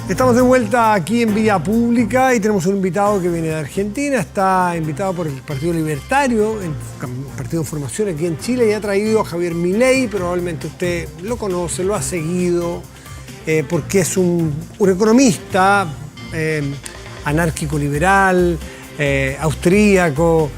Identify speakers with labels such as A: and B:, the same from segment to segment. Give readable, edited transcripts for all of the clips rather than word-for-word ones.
A: Estamos de vuelta aquí en Vía Pública y tenemos un invitado que viene de Argentina. Está invitado por el Partido Libertario, el partido de formación aquí en Chile, y ha traído a Javier Milei. Probablemente usted lo conoce, lo ha seguido, porque es un economista anárquico-liberal, austríaco,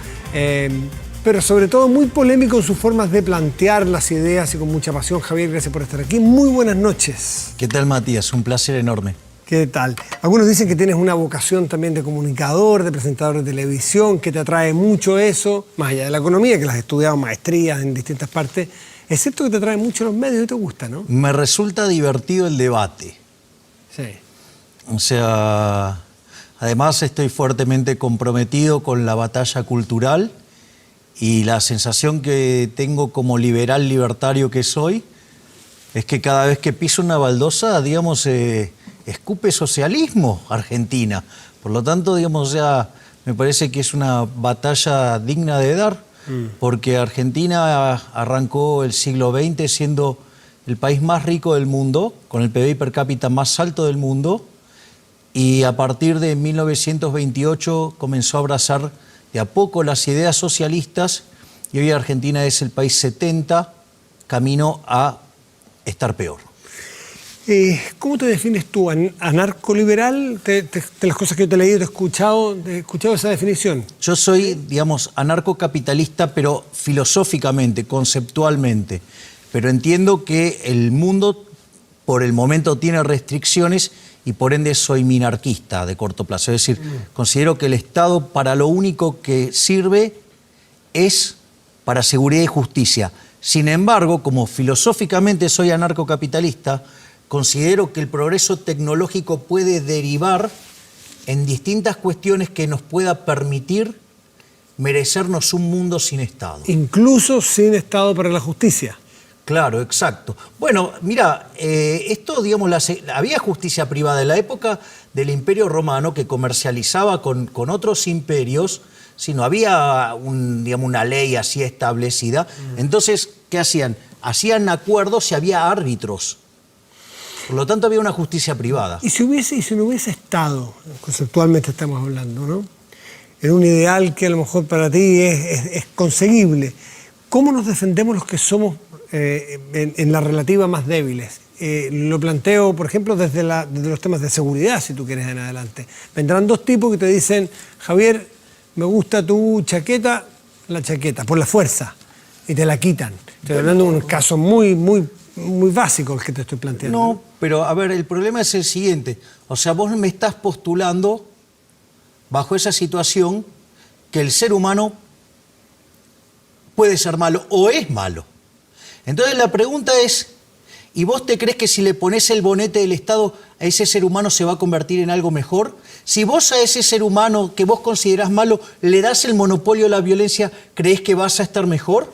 A: pero sobre todo muy polémico en sus formas de plantear las ideas y con mucha pasión. Javier, gracias por estar aquí. Muy buenas noches.
B: ¿Qué tal, Matías? Un placer enorme.
A: ¿Qué tal? Algunos dicen que tienes una vocación también de comunicador, de presentador de televisión, que te atrae mucho eso, más allá de la economía, que las has estudiado maestrías en distintas partes, excepto que te atrae mucho los medios y te gusta, ¿no?
B: Me resulta divertido el debate.
A: Sí.
B: O sea, además estoy fuertemente comprometido con la batalla cultural y la sensación que tengo como liberal libertario que soy es que cada vez que piso una baldosa, digamos, escupe socialismo Argentina. Por lo tanto, digamos, ya me parece que es una batalla digna de dar, porque Argentina arrancó el siglo XX siendo el país más rico del mundo, con el PBI per cápita más alto del mundo, y a partir de 1928 comenzó a abrazar de a poco las ideas socialistas, y hoy Argentina es el país 70, camino a estar peor.
A: ¿Cómo te defines tú? ¿Anarcoliberal? De las cosas que yo te he leído, te he escuchado esa definición.
B: Yo soy, digamos, anarcocapitalista, pero filosóficamente, conceptualmente. Pero entiendo que el mundo, por el momento, tiene restricciones y por ende soy minarquista de corto plazo. Es decir, considero que el Estado para lo único que sirve es para seguridad y justicia. Sin embargo, como filosóficamente soy anarcocapitalista, considero que el progreso tecnológico puede derivar en distintas cuestiones que nos pueda permitir merecernos un mundo sin Estado.
A: Incluso sin Estado para la justicia.
B: Claro, exacto. Bueno, mira, esto, digamos, había justicia privada en la época del Imperio Romano que comercializaba con otros imperios, si no había una ley así establecida. Entonces, ¿qué hacían? Hacían acuerdos y había árbitros. Por lo tanto, había una justicia privada.
A: Y si no hubiese Estado, conceptualmente estamos hablando, ¿no? En un ideal que a lo mejor para ti es conseguible, ¿cómo nos defendemos los que somos en la relativa más débiles? Lo planteo, por ejemplo, desde los temas de seguridad, si tú quieres en adelante. Vendrán dos tipos que te dicen, Javier, me gusta tu chaqueta, la chaqueta, por la fuerza, y te la quitan. Estoy hablando de un caso muy básico el que te estoy planteando.
B: No, pero a ver, el problema es el siguiente. O sea, vos me estás postulando, bajo esa situación, que el ser humano puede ser malo o es malo. Entonces la pregunta es, ¿y vos te crees que si le pones el bonete del Estado a ese ser humano se va a convertir en algo mejor? Si vos a ese ser humano que vos considerás malo le das el monopolio de la violencia, ¿crees que vas a estar mejor?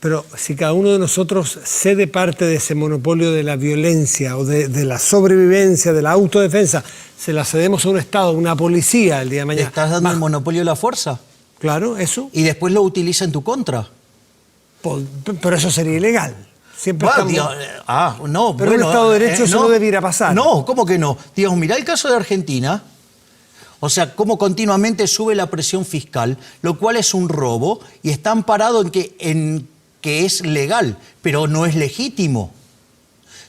A: Pero si cada uno de nosotros cede parte de ese monopolio de la violencia o de la sobrevivencia, de la autodefensa, se la cedemos a un Estado, a una policía el día de mañana.
B: ¿Le estás dando el monopolio de la fuerza?
A: Claro, eso.
B: Y después lo utiliza en tu contra.
A: Pero eso sería ilegal. Siempre estamos...
B: no,
A: pero en un Estado de Derecho eso no debiera pasar.
B: No, ¿cómo que no? Digamos, mirá el caso de Argentina. O sea, cómo continuamente sube la presión fiscal, lo cual es un robo y está amparado en que es legal, pero no es legítimo.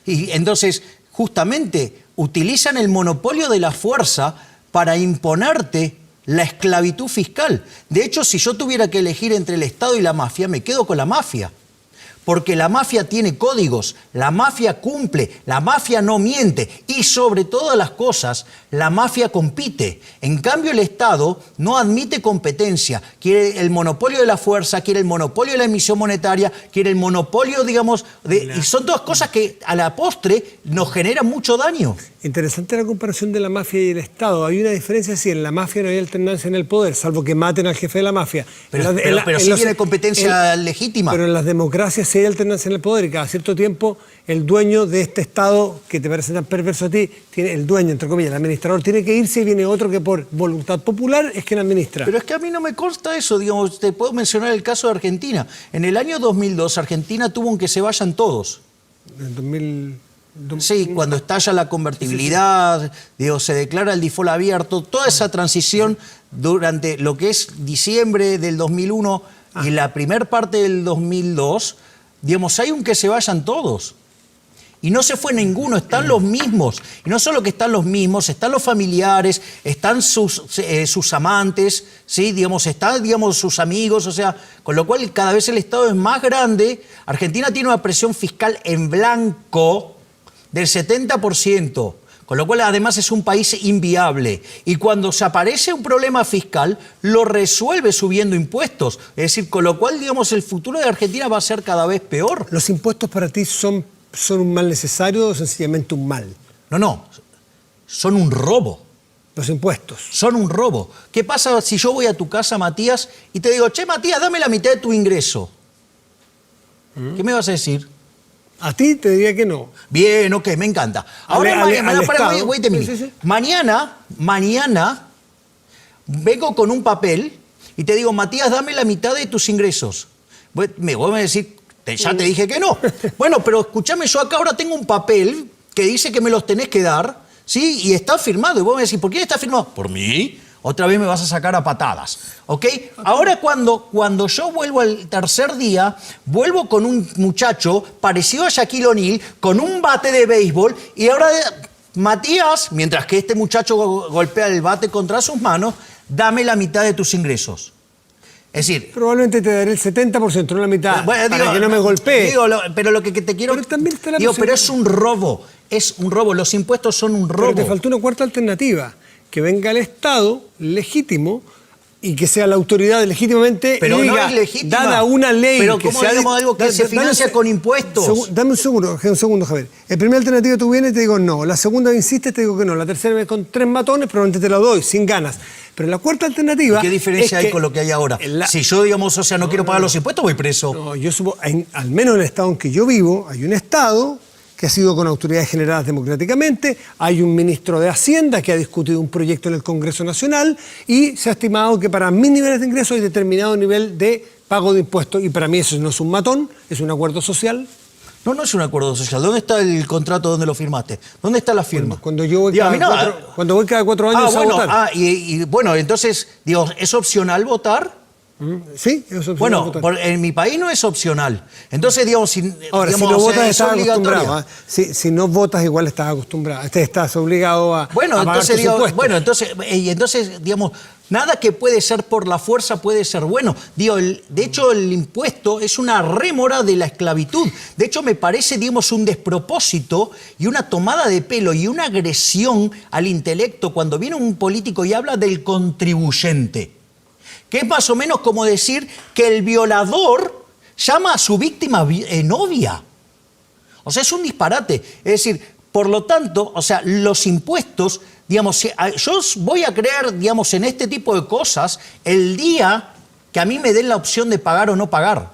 B: Y entonces, justamente, utilizan el monopolio de la fuerza para imponerte la esclavitud fiscal. De hecho, si yo tuviera que elegir entre el Estado y la mafia, me quedo con la mafia. Porque la mafia tiene códigos, la mafia cumple, la mafia no miente y sobre todas las cosas, la mafia compite. En cambio, el Estado no admite competencia, quiere el monopolio de la fuerza, quiere el monopolio de la emisión monetaria, quiere el monopolio, digamos, y son todas cosas que a la postre nos generan mucho daño.
A: Interesante la comparación de la mafia y el Estado. Hay una diferencia si en la mafia no hay alternancia en el poder, salvo que maten al jefe de la mafia.
B: Pero sí tiene competencia legítima.
A: Pero en las democracias sí hay alternancia en el poder y cada cierto tiempo el dueño de este Estado, que te parece tan perverso a ti, el dueño, entre comillas, el administrador, tiene que irse y viene otro que por voluntad popular es quien administra.
B: Pero es que a mí no me consta eso, digamos, te puedo mencionar el caso de Argentina. En el año 2002 Argentina tuvo un que se vayan todos.
A: En 2000...
B: Sí, cuando estalla la convertibilidad, digo, se declara el default abierto, toda esa transición durante lo que es diciembre del 2001 y la primer parte del 2002, digamos, hay un que se vayan todos. Y no se fue ninguno, están los mismos. Y no solo que están los mismos, están los familiares, están sus amantes, ¿sí? Digamos, están, digamos, sus amigos, o sea, con lo cual cada vez el Estado es más grande. Argentina tiene una presión fiscal en blanco del 70%, con lo cual además es un país inviable. Y cuando se aparece un problema fiscal, lo resuelve subiendo impuestos. Es decir, con lo cual, digamos, el futuro de Argentina va a ser cada vez peor.
A: ¿Los impuestos para ti son un mal necesario o sencillamente un mal?
B: No, son un robo.
A: Los impuestos.
B: Son un robo. ¿Qué pasa si yo voy a tu casa, Matías, y te digo, che, Matías, dame la mitad de tu ingreso? ¿Qué me vas a decir?
A: A ti te diría que no.
B: Bien, ok, me encanta. Ahora, wait a minute.
A: Sí.
B: Mañana, vengo con un papel y te digo, Matías, dame la mitad de tus ingresos. Me voy a decir, ya te dije que no. Bueno, pero escúchame, yo acá ahora tengo un papel que dice que me los tenés que dar, ¿sí? Y está firmado. Y vos me decís, ¿por quién está firmado? Por mí. Otra vez me vas a sacar a patadas, ¿ok? Ahora cuando yo vuelvo al tercer día, vuelvo con un muchacho parecido a Shaquille O'Neal, con un bate de béisbol, y ahora, Matías, mientras que este muchacho golpea el bate contra sus manos, dame la mitad de tus ingresos. Es decir...
A: Probablemente te daré el 70%, no la mitad, para que no me golpee.
B: Pero lo que te quiero...
A: Pero también está la
B: pero es un robo, los impuestos son un robo.
A: Pero te faltó una cuarta alternativa, que venga el Estado legítimo y que sea la autoridad legítimamente
B: pero
A: y diga,
B: no es legítima.
A: dada una ley
B: pero
A: que
B: ¿cómo digamos algo que se financia con impuestos?
A: Dame un segundo, Javier. La primera alternativa tú vienes y te digo no. La segunda insistes, te digo que no. La tercera con 3 matones, probablemente te la doy, sin ganas. Pero la cuarta alternativa...
B: ¿Qué diferencia hay con lo que hay ahora? Si yo, digamos, o sea, no quiero pagar los impuestos, voy preso.
A: No, yo supongo, al menos en el Estado en que yo vivo, hay un Estado que ha sido con autoridades generadas democráticamente, hay un ministro de Hacienda que ha discutido un proyecto en el Congreso Nacional y se ha estimado que para mis niveles de ingresos hay determinado nivel de pago de impuestos y para mí eso no es un matón, es un acuerdo social.
B: No es un acuerdo social. ¿Dónde está el contrato donde lo firmaste? ¿Dónde está la firma?
A: Cuando voy cada 4 años a votar.
B: Bueno, entonces, digo, ¿es opcional votar?
A: Sí, es opcional
B: votar.
A: Bueno,
B: en mi país no es opcional. Entonces, digamos, si
A: no votas estás acostumbrado. Si no votas igual estás acostumbrado. Estás obligado a pagar tus impuestos.
B: Entonces, digamos, nada que puede ser por la fuerza puede ser bueno. De hecho, el impuesto es una rémora de la esclavitud. De hecho, me parece, digamos, un despropósito y una tomada de pelo y una agresión al intelecto cuando viene un político y habla del contribuyente. Que es más o menos como decir que el violador llama a su víctima novia. O sea, es un disparate. Es decir, por lo tanto, o sea, los impuestos, digamos, yo voy a creer, digamos, en este tipo de cosas el día que a mí me den la opción de pagar o no pagar.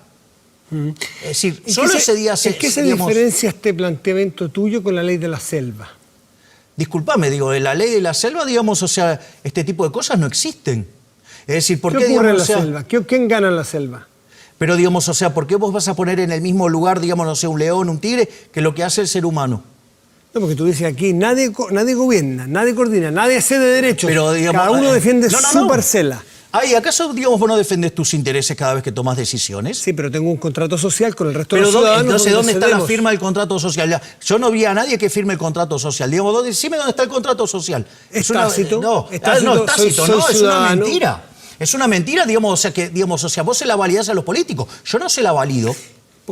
B: Es decir, solo ese día
A: ¿En qué se diferencia este planteamiento tuyo con la ley de la selva?
B: Disculpame, digo, en la ley de la selva, digamos, o sea, este tipo de cosas no existen. Es decir, ¿por
A: qué ocurre en la selva? ¿Quién gana en la selva?
B: Pero, digamos, o sea, ¿por qué vos vas a poner en el mismo lugar, digamos, no sé, un león, un tigre, que lo que hace el ser humano?
A: No, porque tú dices aquí, nadie gobierna, nadie coordina, nadie cede derechos.
B: Pero, digamos,
A: cada uno defiende su parcela.
B: Ay, ¿acaso, digamos, vos no defendes tus intereses cada vez que tomas decisiones?
A: Sí, pero tengo un contrato social con el resto de los ciudadanos.
B: Entonces, ¿dónde está la firma del contrato social? Yo no vi a nadie que firme el contrato social. Digamos, decime dónde está el contrato social.
A: Es tácito.
B: No, es una mentira. Es una mentira, digamos, o sea, vos se la validás a los políticos. Yo no se la valido.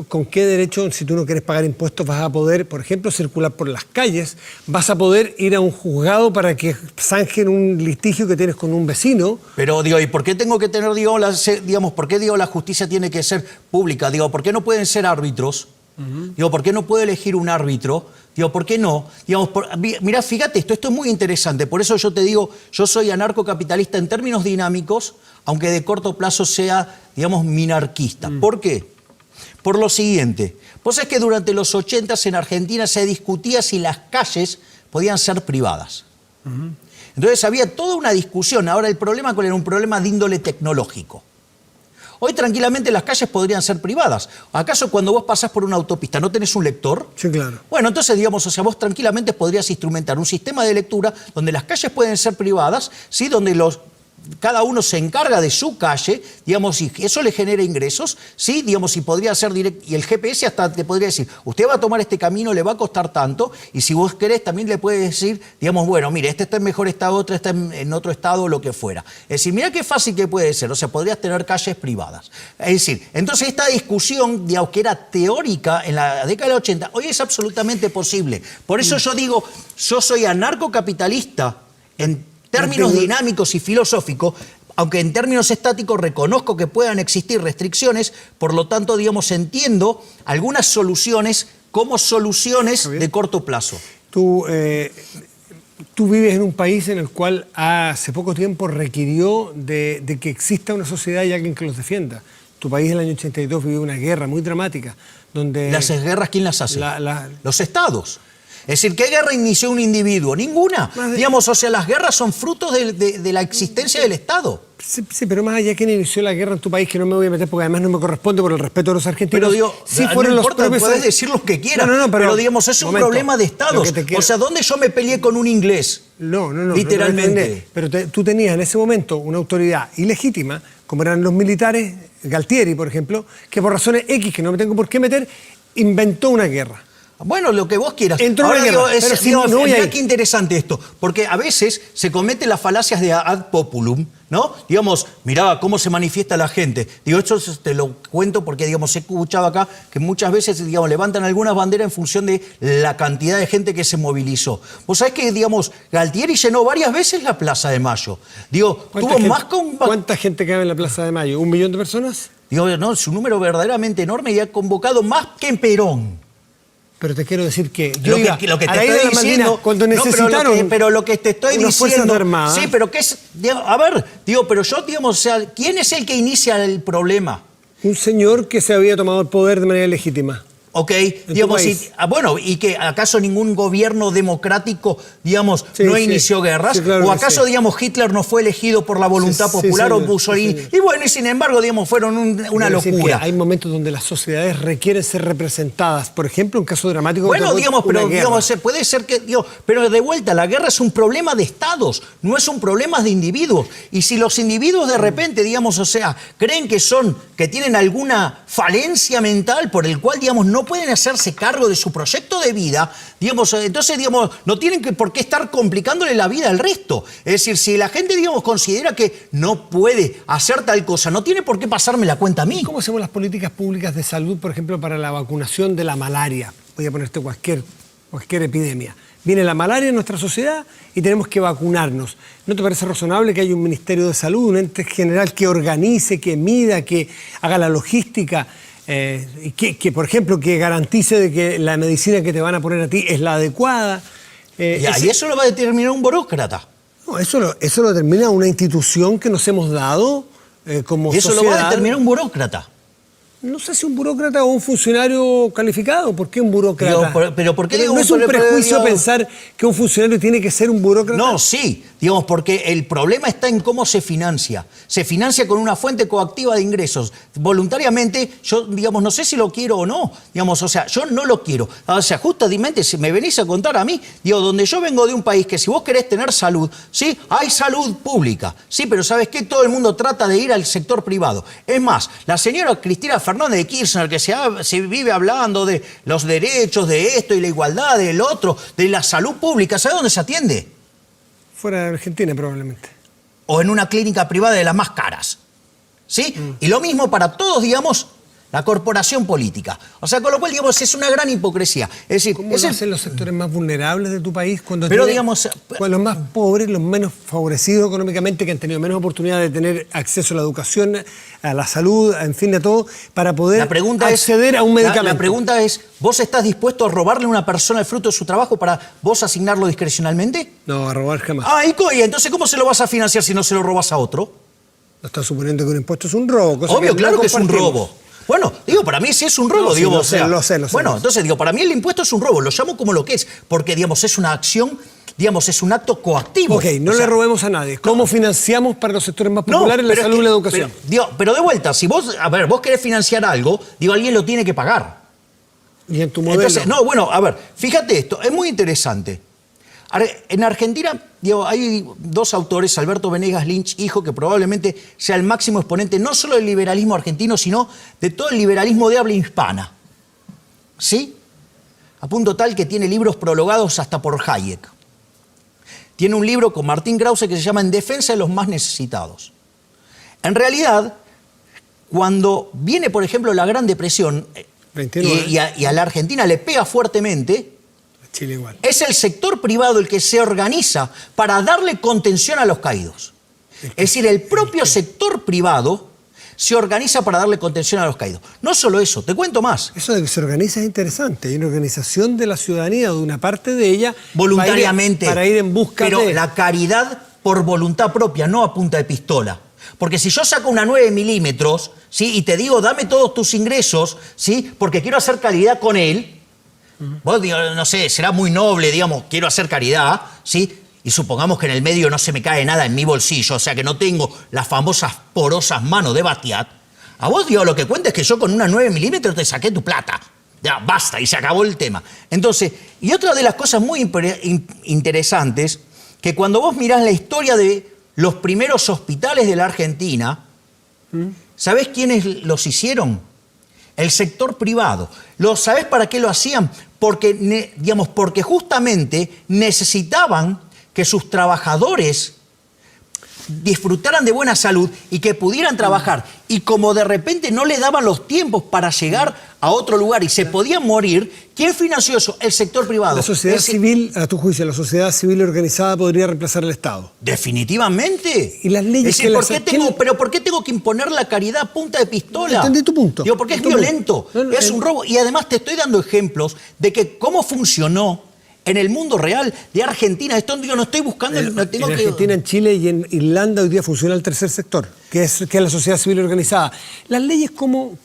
A: ¿Con qué derecho, si tú no quieres pagar impuestos, vas a poder, por ejemplo, circular por las calles? ¿Vas a poder ir a un juzgado para que zanjen un litigio que tienes con un vecino?
B: Pero, digo, ¿y por qué tengo que tener, por qué, la justicia tiene que ser pública? Digo, ¿por qué no pueden ser árbitros? Digo, ¿por qué no puedo elegir un árbitro? Digo, ¿por qué no? Digamos, mirá, fíjate, esto es muy interesante. Por eso yo te digo, yo soy anarcocapitalista en términos dinámicos, aunque de corto plazo sea, digamos, minarquista. ¿Por qué? Por lo siguiente. Vos sabés que durante los 80s en Argentina se discutía si las calles podían ser privadas. Entonces había toda una discusión. Ahora el problema era un problema de índole tecnológico. Hoy tranquilamente las calles podrían ser privadas. ¿Acaso cuando vos pasás por una autopista no tenés un lector?
A: Sí, claro.
B: Bueno, entonces, digamos, o sea, vos tranquilamente podrías instrumentar un sistema de lectura donde las calles pueden ser privadas, ¿sí? Donde cada uno se encarga de su calle, digamos, y eso le genera ingresos, ¿sí? Digamos, y podría ser directo, y el GPS hasta te podría decir, usted va a tomar este camino, le va a costar tanto, y si vos querés también le puede decir, digamos, bueno, mire, este está en mejor estado, otro está en otro estado, lo que fuera. Es decir, mira qué fácil que puede ser, o sea, podrías tener calles privadas. Es decir, entonces esta discusión, digamos, que era teórica en la década del 80, hoy es absolutamente posible. Por eso yo digo, yo soy anarcocapitalista en términos dinámicos y filosóficos, aunque en términos estáticos reconozco que puedan existir restricciones, por lo tanto, digamos, entiendo algunas soluciones como soluciones de corto plazo.
A: Tú vives en un país en el cual hace poco tiempo requirió de que exista una sociedad y alguien que los defienda. Tu país en el año 82 vivió una guerra muy dramática, donde...
B: ¿Las guerras quién las hace? Los estados. Es decir, ¿qué guerra inició un individuo? Ninguna. Digamos, o sea, las guerras son frutos de la existencia del Estado.
A: Sí, pero más allá, ¿quién inició la guerra en tu país? Que no me voy a meter porque además no me corresponde por el respeto de los argentinos.
B: Pero digo,
A: sí,
B: no
A: fueron
B: importa,
A: los
B: puedes decir lo que quieras, pero digamos, es un problema de estados. O sea, ¿dónde yo me peleé con un inglés?
A: No.
B: Literalmente.
A: Pero tú tenías en ese momento una autoridad ilegítima, como eran los militares, Galtieri, por ejemplo, que por razones X, que no me tengo por qué meter, inventó una guerra.
B: Bueno, lo que vos quieras.
A: Entró
B: ahora digo,
A: mira
B: qué interesante esto, porque a veces se cometen las falacias de ad populum, ¿no? Digamos, mirá cómo se manifiesta la gente. Digo, esto te lo cuento porque, digamos, he escuchado acá que muchas veces, digamos, levantan algunas banderas en función de la cantidad de gente que se movilizó. Vos sabés que, digamos, Galtieri llenó varias veces la Plaza de Mayo. Digo, tuvo más con...
A: ¿Cuánta gente cabe en la Plaza de Mayo? ¿1 millón de personas?
B: Digo, no, es un número verdaderamente enorme y ha convocado más que en Perón.
A: Pero te quiero decir que
B: lo que te estoy diciendo,
A: cuando necesitaron
B: pero lo que te estoy diciendo,
A: armadas,
B: sí, pero que es, a ver, digo, pero yo, digamos, o sea, ¿quién es el que inicia el problema?
A: Un señor que se había tomado el poder de manera legítima.
B: Ok, digamos, bueno, ¿y que acaso ningún gobierno democrático, digamos, no inició guerras?
A: Sí, claro
B: ¿O acaso, digamos, Hitler no fue elegido por la voluntad popular o Mussolini? Y bueno, y sin embargo, digamos, fueron una locura.
A: Hay momentos donde las sociedades requieren ser representadas. Por ejemplo, un caso dramático...
B: Bueno, digamos, pero digamos, puede ser que... pero de vuelta, la guerra es un problema de estados, no es un problema de individuos. Y si los individuos de repente, digamos, o sea, creen que tienen alguna falencia mental por el cual, digamos, no pueden hacerse cargo de su proyecto de vida, digamos, entonces, digamos, no tienen por qué estar complicándole la vida al resto. Es decir, si la gente, digamos, considera que no puede hacer tal cosa, no tiene por qué pasarme la cuenta a mí.
A: ¿Cómo hacemos las políticas públicas de salud, por ejemplo, para la vacunación de la malaria? Voy a ponerte cualquier epidemia. Viene la malaria en nuestra sociedad y tenemos que vacunarnos. ¿No te parece razonable que haya un Ministerio de Salud, un ente general que organice, que mida, que haga la logística? Que, por ejemplo, que garantice de que la medicina que te van a poner a ti es la adecuada.
B: Y eso lo va a determinar un burócrata.
A: No, eso lo determina una institución que nos hemos dado como sociedad.
B: Y eso lo va a determinar un burócrata.
A: No sé si un burócrata o un funcionario calificado. ¿Por qué un burócrata?
B: Pero ¿por qué digo,
A: no es un prejuicio pensar que un funcionario tiene que ser un burócrata?
B: No, sí. Digamos, porque el problema está en cómo se financia. Se financia con una fuente coactiva de ingresos. Voluntariamente, yo, digamos, no sé si lo quiero o no. Digamos, o sea, yo no lo quiero. O sea, justamente, si me venís a contar a mí, digo, donde yo vengo de un país que si vos querés tener salud, sí, hay salud pública. Sí, pero ¿sabes qué? Todo el mundo trata de ir al sector privado. Es más, la señora Cristina Fernández de Kirchner, que se vive hablando de los derechos, de esto y la igualdad, del otro, de la salud pública, ¿sabe dónde se atiende?
A: Fuera de Argentina, probablemente.
B: O en una clínica privada de las más caras. ¿Sí? Y lo mismo para todos, digamos, la corporación política. O sea, con lo cual, digamos, es una gran hipocresía. Es decir,
A: ¿cómo lo hacen los sectores más vulnerables de tu país? Cuando
B: digamos,
A: los más pobres, los menos favorecidos económicamente, que han tenido menos oportunidad de tener acceso a la educación, a la salud, en fin, a todo, para poder acceder a un medicamento.
B: La pregunta es, ¿vos estás dispuesto a robarle a una persona el fruto de su trabajo para vos asignarlo discrecionalmente?
A: No, a robar jamás.
B: ¿Y entonces cómo se lo vas a financiar si no se lo robas a otro?
A: No estás suponiendo que un impuesto es un robo.
B: Obvio, claro que es un robo. Bueno, digo, para mí sí es un robo.
A: No,
B: digo,
A: lo sé.
B: Bueno, entonces digo, para mí el impuesto es un robo, lo llamo como lo que es, porque, digamos, es una acción digamos, es un acto coactivo.
A: Ok, no le robemos a nadie. ¿Cómo financiamos para los sectores más populares la salud y la educación?
B: Pero de vuelta, si vos querés financiar algo, alguien lo tiene que pagar.
A: ¿Y en tu modelo?
B: Entonces, no, bueno, a ver, fíjate esto, es muy interesante. En Argentina, hay dos autores, Alberto Venegas Lynch, hijo, que probablemente sea el máximo exponente no solo del liberalismo argentino, sino de todo el liberalismo de habla hispana. ¿Sí? A punto tal que tiene libros prologados hasta por Hayek. Tiene un libro con Martín Krause que se llama En defensa de los más necesitados. En realidad, cuando viene, por ejemplo, la Gran Depresión y a la Argentina le pega fuertemente,
A: Chile igual.
B: Es el sector privado el que se organiza para darle contención a los caídos. Es decir, el propio sector privado se organiza para darle contención a los caídos. No solo eso, te cuento más.
A: Eso de que se organiza es interesante. Hay una organización de la ciudadanía, de una parte de ella,
B: voluntariamente,
A: para ir en busca
B: pero
A: de...
B: la caridad por voluntad propia, no a punta de pistola. Porque si yo saco una 9 milímetros, ¿sí?, y te digo, dame todos tus ingresos, ¿sí?, porque quiero hacer caridad con él, vos, no sé, será muy noble, digamos, quiero hacer caridad, ¿sí? Y supongamos que en el medio no se me cae nada en mi bolsillo, o sea que no tengo las famosas porosas manos de Batiat. A vos, lo que cuenta es que yo con una 9 milímetros te saqué tu plata. Ya, basta, y se acabó el tema. Entonces, y otra de las cosas muy interesantes, que cuando vos mirás la historia de los primeros hospitales de la Argentina, ¿sabés quiénes los hicieron? El sector privado. ¿Sabés para qué lo hacían? Porque justamente necesitaban que sus trabajadores disfrutaran de buena salud y que pudieran trabajar. Y como de repente no le daban los tiempos para llegar a otro lugar y se podían morir, ¿quién financió eso? El sector privado.
A: La sociedad civil, a tu juicio, la sociedad civil organizada podría reemplazar al Estado.
B: Definitivamente.
A: Y las leyes
B: decir, ¿pero por qué tengo que imponer la caridad a punta de pistola?
A: Entendí tu punto.
B: Porque es violento, es un robo. Y además te estoy dando ejemplos de que cómo funcionó en el mundo real de Argentina. Esto yo no estoy buscando...
A: En Argentina, en Chile y en Irlanda hoy día funciona el tercer sector, que es la sociedad civil organizada. Las leyes, ¿cómo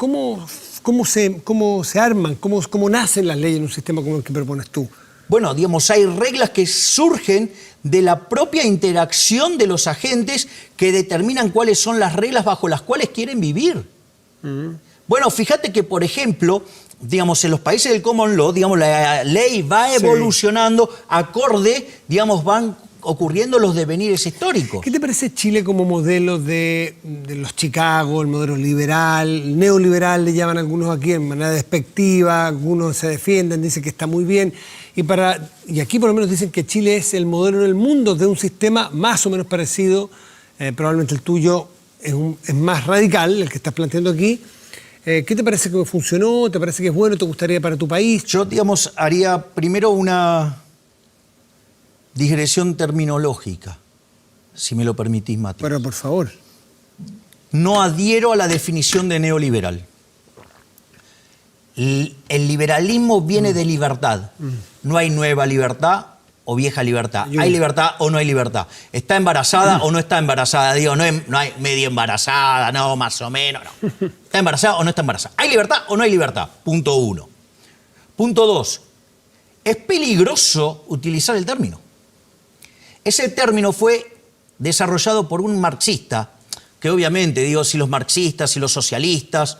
A: se arman? ¿Cómo nacen las leyes en un sistema como el que propones tú?
B: Bueno, hay reglas que surgen de la propia interacción de los agentes que determinan cuáles son las reglas bajo las cuales quieren vivir. Bueno, fíjate que, por ejemplo, en los países del common law, la ley va evolucionando acorde, van ocurriendo los devenires históricos.
A: ¿Qué te parece Chile como modelo de los Chicago, el modelo liberal, neoliberal, le llaman algunos aquí en manera despectiva, algunos se defienden, dicen que está muy bien, y aquí por lo menos dicen que Chile es el modelo en el mundo de un sistema más o menos parecido, probablemente el tuyo es más radical, el que estás planteando aquí. ¿Qué te parece que funcionó? ¿Te parece que es bueno? ¿Te gustaría para tu país?
B: Yo, haría primero una digresión terminológica, si me lo permitís, Mati.
A: Pero por favor.
B: No adhiero a la definición de neoliberal. El liberalismo viene de libertad. No hay nueva libertad o vieja libertad. Hay libertad o no hay libertad. ¿Está embarazada o no está embarazada? No hay medio embarazada, no, más o menos, no. ¿Está embarazada o no está embarazada? ¿Hay libertad o no hay libertad? Punto 1. Punto 2. Es peligroso utilizar el término. Ese término fue desarrollado por un marxista, que obviamente, si los marxistas y los socialistas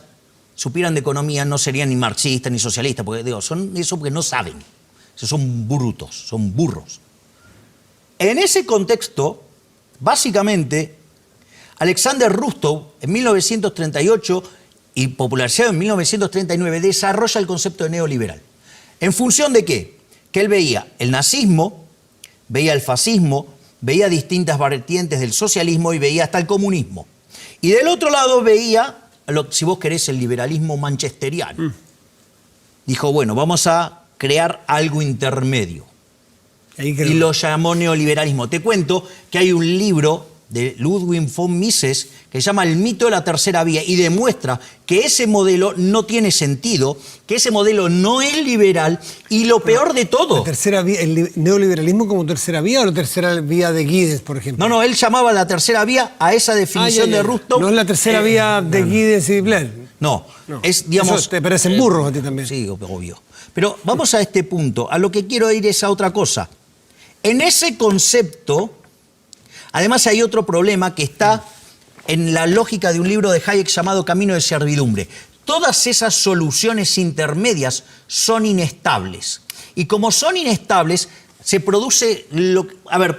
B: supieran de economía, no serían ni marxistas ni socialistas, porque son eso porque no saben. Son brutos, son burros. En ese contexto, básicamente, Alexander Rustow, en 1938 y popularizado en 1939, desarrolla el concepto de neoliberal. ¿En función de qué? Que él veía el nazismo, veía el fascismo, veía distintas vertientes del socialismo y veía hasta el comunismo. Y del otro lado veía, si vos querés, el liberalismo manchesteriano. Dijo, bueno, vamos a crear algo intermedio. Y lo llamó neoliberalismo. Te cuento que hay un libro de Ludwig von Mises que se llama El mito de la tercera vía y demuestra que ese modelo no tiene sentido, que ese modelo no es liberal y lo peor de todo...
A: ¿La tercera vía, el neoliberalismo como tercera vía o la tercera vía de Giddens, por ejemplo?
B: No, él llamaba la tercera vía a esa definición de Rustow.
A: No es la tercera vía de Giddens y Blair.
B: No, es,
A: Eso te parecen burros a ti también.
B: Sí, obvio. Pero vamos a este punto. A lo que quiero ir es a otra cosa. En ese concepto, además hay otro problema que está en la lógica de un libro de Hayek llamado Camino de Servidumbre. Todas esas soluciones intermedias son inestables. Y como son inestables, se produce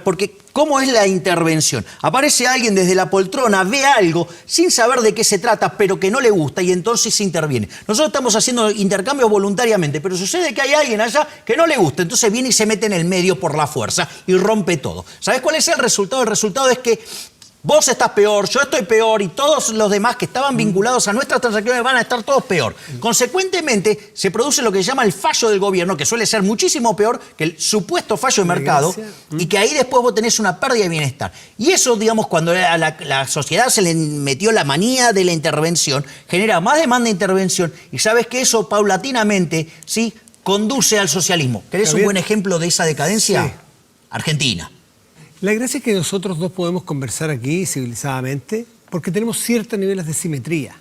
B: porque ¿cómo es la intervención? Aparece alguien desde la poltrona, ve algo sin saber de qué se trata, pero que no le gusta y entonces se interviene. Nosotros estamos haciendo intercambios voluntariamente, pero sucede que hay alguien allá que no le gusta, entonces viene y se mete en el medio por la fuerza y rompe todo. ¿Sabes cuál es el resultado? El resultado es que vos estás peor, yo estoy peor y todos los demás que estaban vinculados a nuestras transacciones van a estar todos peor. Consecuentemente, se produce lo que se llama el fallo del gobierno, que suele ser muchísimo peor que el supuesto fallo de mercado, y que ahí después vos tenés una pérdida de bienestar. Y eso, digamos, cuando a la sociedad se le metió la manía de la intervención, genera más demanda de intervención, y sabes que eso paulatinamente, ¿sí?, conduce al socialismo. ¿Querés un buen ejemplo de esa decadencia?
A: Sí.
B: Argentina.
A: La gracia es que nosotros dos podemos conversar aquí civilizadamente porque tenemos ciertos niveles de simetría.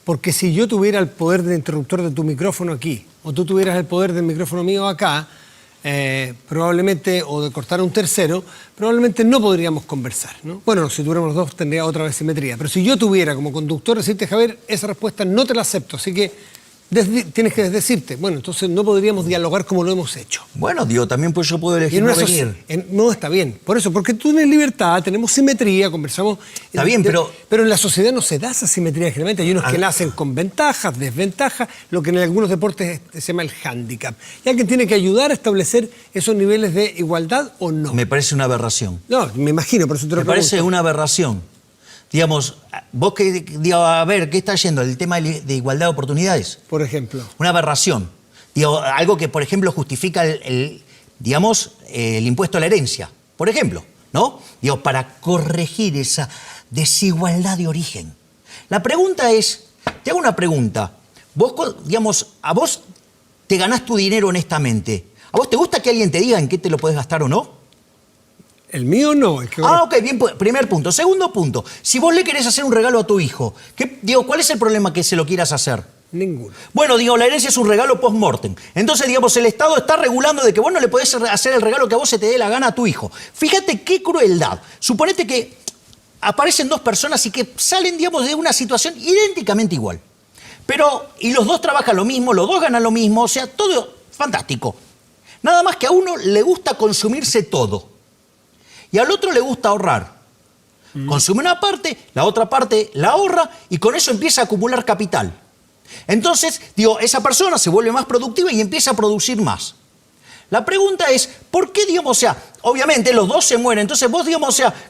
A: Porque si yo tuviera el poder del interruptor de tu micrófono aquí, o tú tuvieras el poder del micrófono mío acá, probablemente, o de cortar a un tercero, probablemente no podríamos conversar, ¿no? Bueno, si tuviéramos los dos tendría otra vez simetría. Pero si yo tuviera como conductor decirte, Javier, esa respuesta no te la acepto, así que tienes que decirte, bueno, entonces no podríamos dialogar como lo hemos hecho.
B: Bueno, digo, también pues yo puedo elegir no venir.
A: No, está bien. Por eso, porque tú tienes libertad, tenemos simetría, conversamos.
B: Está bien, pero
A: en la sociedad no se da esa simetría generalmente. Hay unos que nacen con ventajas, desventajas, lo que en algunos deportes se llama el hándicap. Y alguien tiene que ayudar a establecer esos niveles de igualdad o no.
B: Me parece una aberración.
A: No, me imagino, por eso te lo pregunto.
B: Me parece una aberración. Digamos, vos a ver, ¿qué está yendo? El tema de igualdad de oportunidades.
A: Por ejemplo.
B: Una aberración. Digo, algo que, por ejemplo, justifica el impuesto a la herencia. Por ejemplo, ¿no? Digo, para corregir esa desigualdad de origen. La pregunta es, te hago una pregunta. Vos, digamos, a vos te ganás tu dinero honestamente. ¿A vos te gusta que alguien te diga en qué te lo podés gastar o no?
A: El mío no.
B: Ok, bien, primer punto. Segundo punto, si vos le querés hacer un regalo a tu hijo, ¿cuál es el problema que se lo quieras hacer?
A: Ninguno.
B: Bueno, la herencia es un regalo post-mortem. Entonces, el Estado está regulando de que vos no le podés hacer el regalo que a vos se te dé la gana a tu hijo. Fíjate qué crueldad. Suponete que aparecen dos personas y que salen, de una situación idénticamente igual. Y los dos trabajan lo mismo, los dos ganan lo mismo, o sea, todo fantástico. Nada más que a uno le gusta consumirse todo. Y al otro le gusta ahorrar. Consume una parte, la otra parte la ahorra y con eso empieza a acumular capital. Entonces, esa persona se vuelve más productiva y empieza a producir más. La pregunta es, ¿por qué, obviamente los dos se mueren, entonces vos,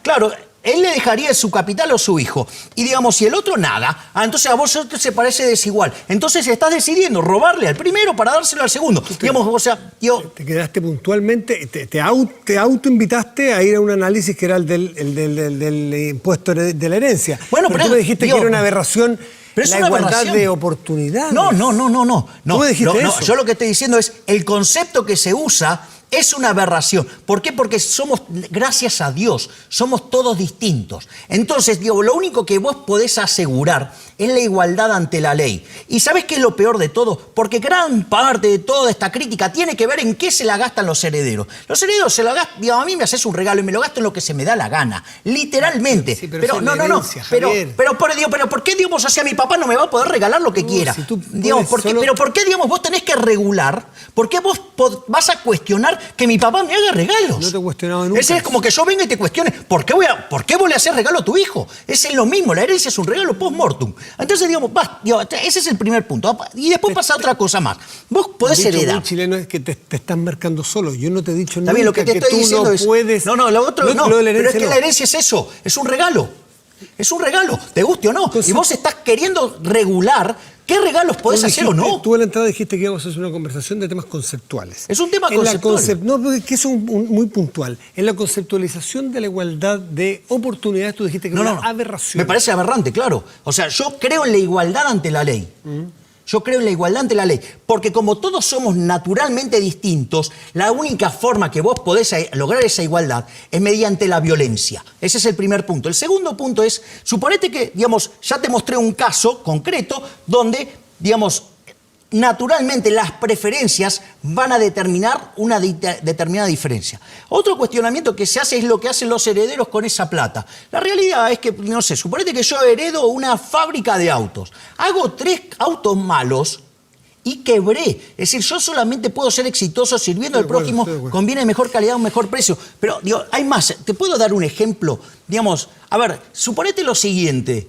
B: claro, él le dejaría su capital a su hijo. Y si el otro nada, entonces a vos te parece desigual. Entonces estás decidiendo robarle al primero para dárselo al segundo.
A: Te quedaste puntualmente, te autoinvitaste a ir a un análisis que era el del impuesto de la herencia.
B: Bueno,
A: pero tú me dijiste que era una aberración.
B: Pero es
A: la
B: una
A: igualdad
B: aberración
A: de oportunidades.
B: No.
A: ¿Tú me dijiste eso?
B: Yo lo que estoy diciendo es, el concepto que se usa es una aberración. ¿Por qué? Porque gracias a Dios, somos todos distintos. Entonces, lo único que vos podés asegurar es la igualdad ante la ley. ¿Y sabés qué es lo peor de todo? Porque gran parte de toda esta crítica tiene que ver en qué se la gastan los herederos. Los herederos se la gastan, a mí me haces un regalo y me lo gasto en lo que se me da la gana. Literalmente.
A: Sí, pero no.
B: Pero ¿por qué, a mi papá no me va a poder regalar lo que quiera?
A: Si tú
B: Pero ¿por qué, vos tenés que regular? ¿Por qué vos vas a cuestionar que mi papá me haga regalos?
A: No te he cuestionado nunca.
B: Ese es como que yo venga y te cuestione, ¿por qué vos le haces regalo a tu hijo? Ese es lo mismo, la herencia es un regalo post-mortem. Entonces, ese es el primer punto. Y después pasa otra cosa más. Vos podés heredar.
A: Muy chileno es que te estás marcando solo. Yo no te he dicho nunca
B: lo que te estoy diciendo
A: no
B: es,
A: puedes...
B: No, lo otro no.
A: Lo de la
B: pero es que
A: no.
B: la herencia es eso, es un regalo. Es un regalo, te guste o no. Entonces, y vos estás queriendo regular qué regalos podés hacer o no.
A: Tú en la entrada dijiste que íbamos a hacer una conversación de temas conceptuales.
B: Es un tema conceptual.
A: No, porque eso es muy puntual. En la conceptualización de la igualdad de oportunidades, tú dijiste que era una aberración.
B: Me parece aberrante, claro. O sea, yo creo en la igualdad ante la ley. Yo creo en la igualdad ante la ley, porque como todos somos naturalmente distintos, la única forma que vos podés lograr esa igualdad es mediante la violencia. Ese es el primer punto. El segundo punto es, suponete que, ya te mostré un caso concreto donde, naturalmente las preferencias van a determinar una determinada diferencia. Otro cuestionamiento que se hace es lo que hacen los herederos con esa plata. La realidad es que, no sé, suponete que yo heredo una fábrica de autos. Hago 3 autos malos y quebré. Es decir, yo solamente puedo ser exitoso sirviendo al prójimo con bienes de mejor calidad a un mejor precio. Pero, digo, hay más. ¿Te puedo dar un ejemplo? Digamos, a ver, suponete lo siguiente.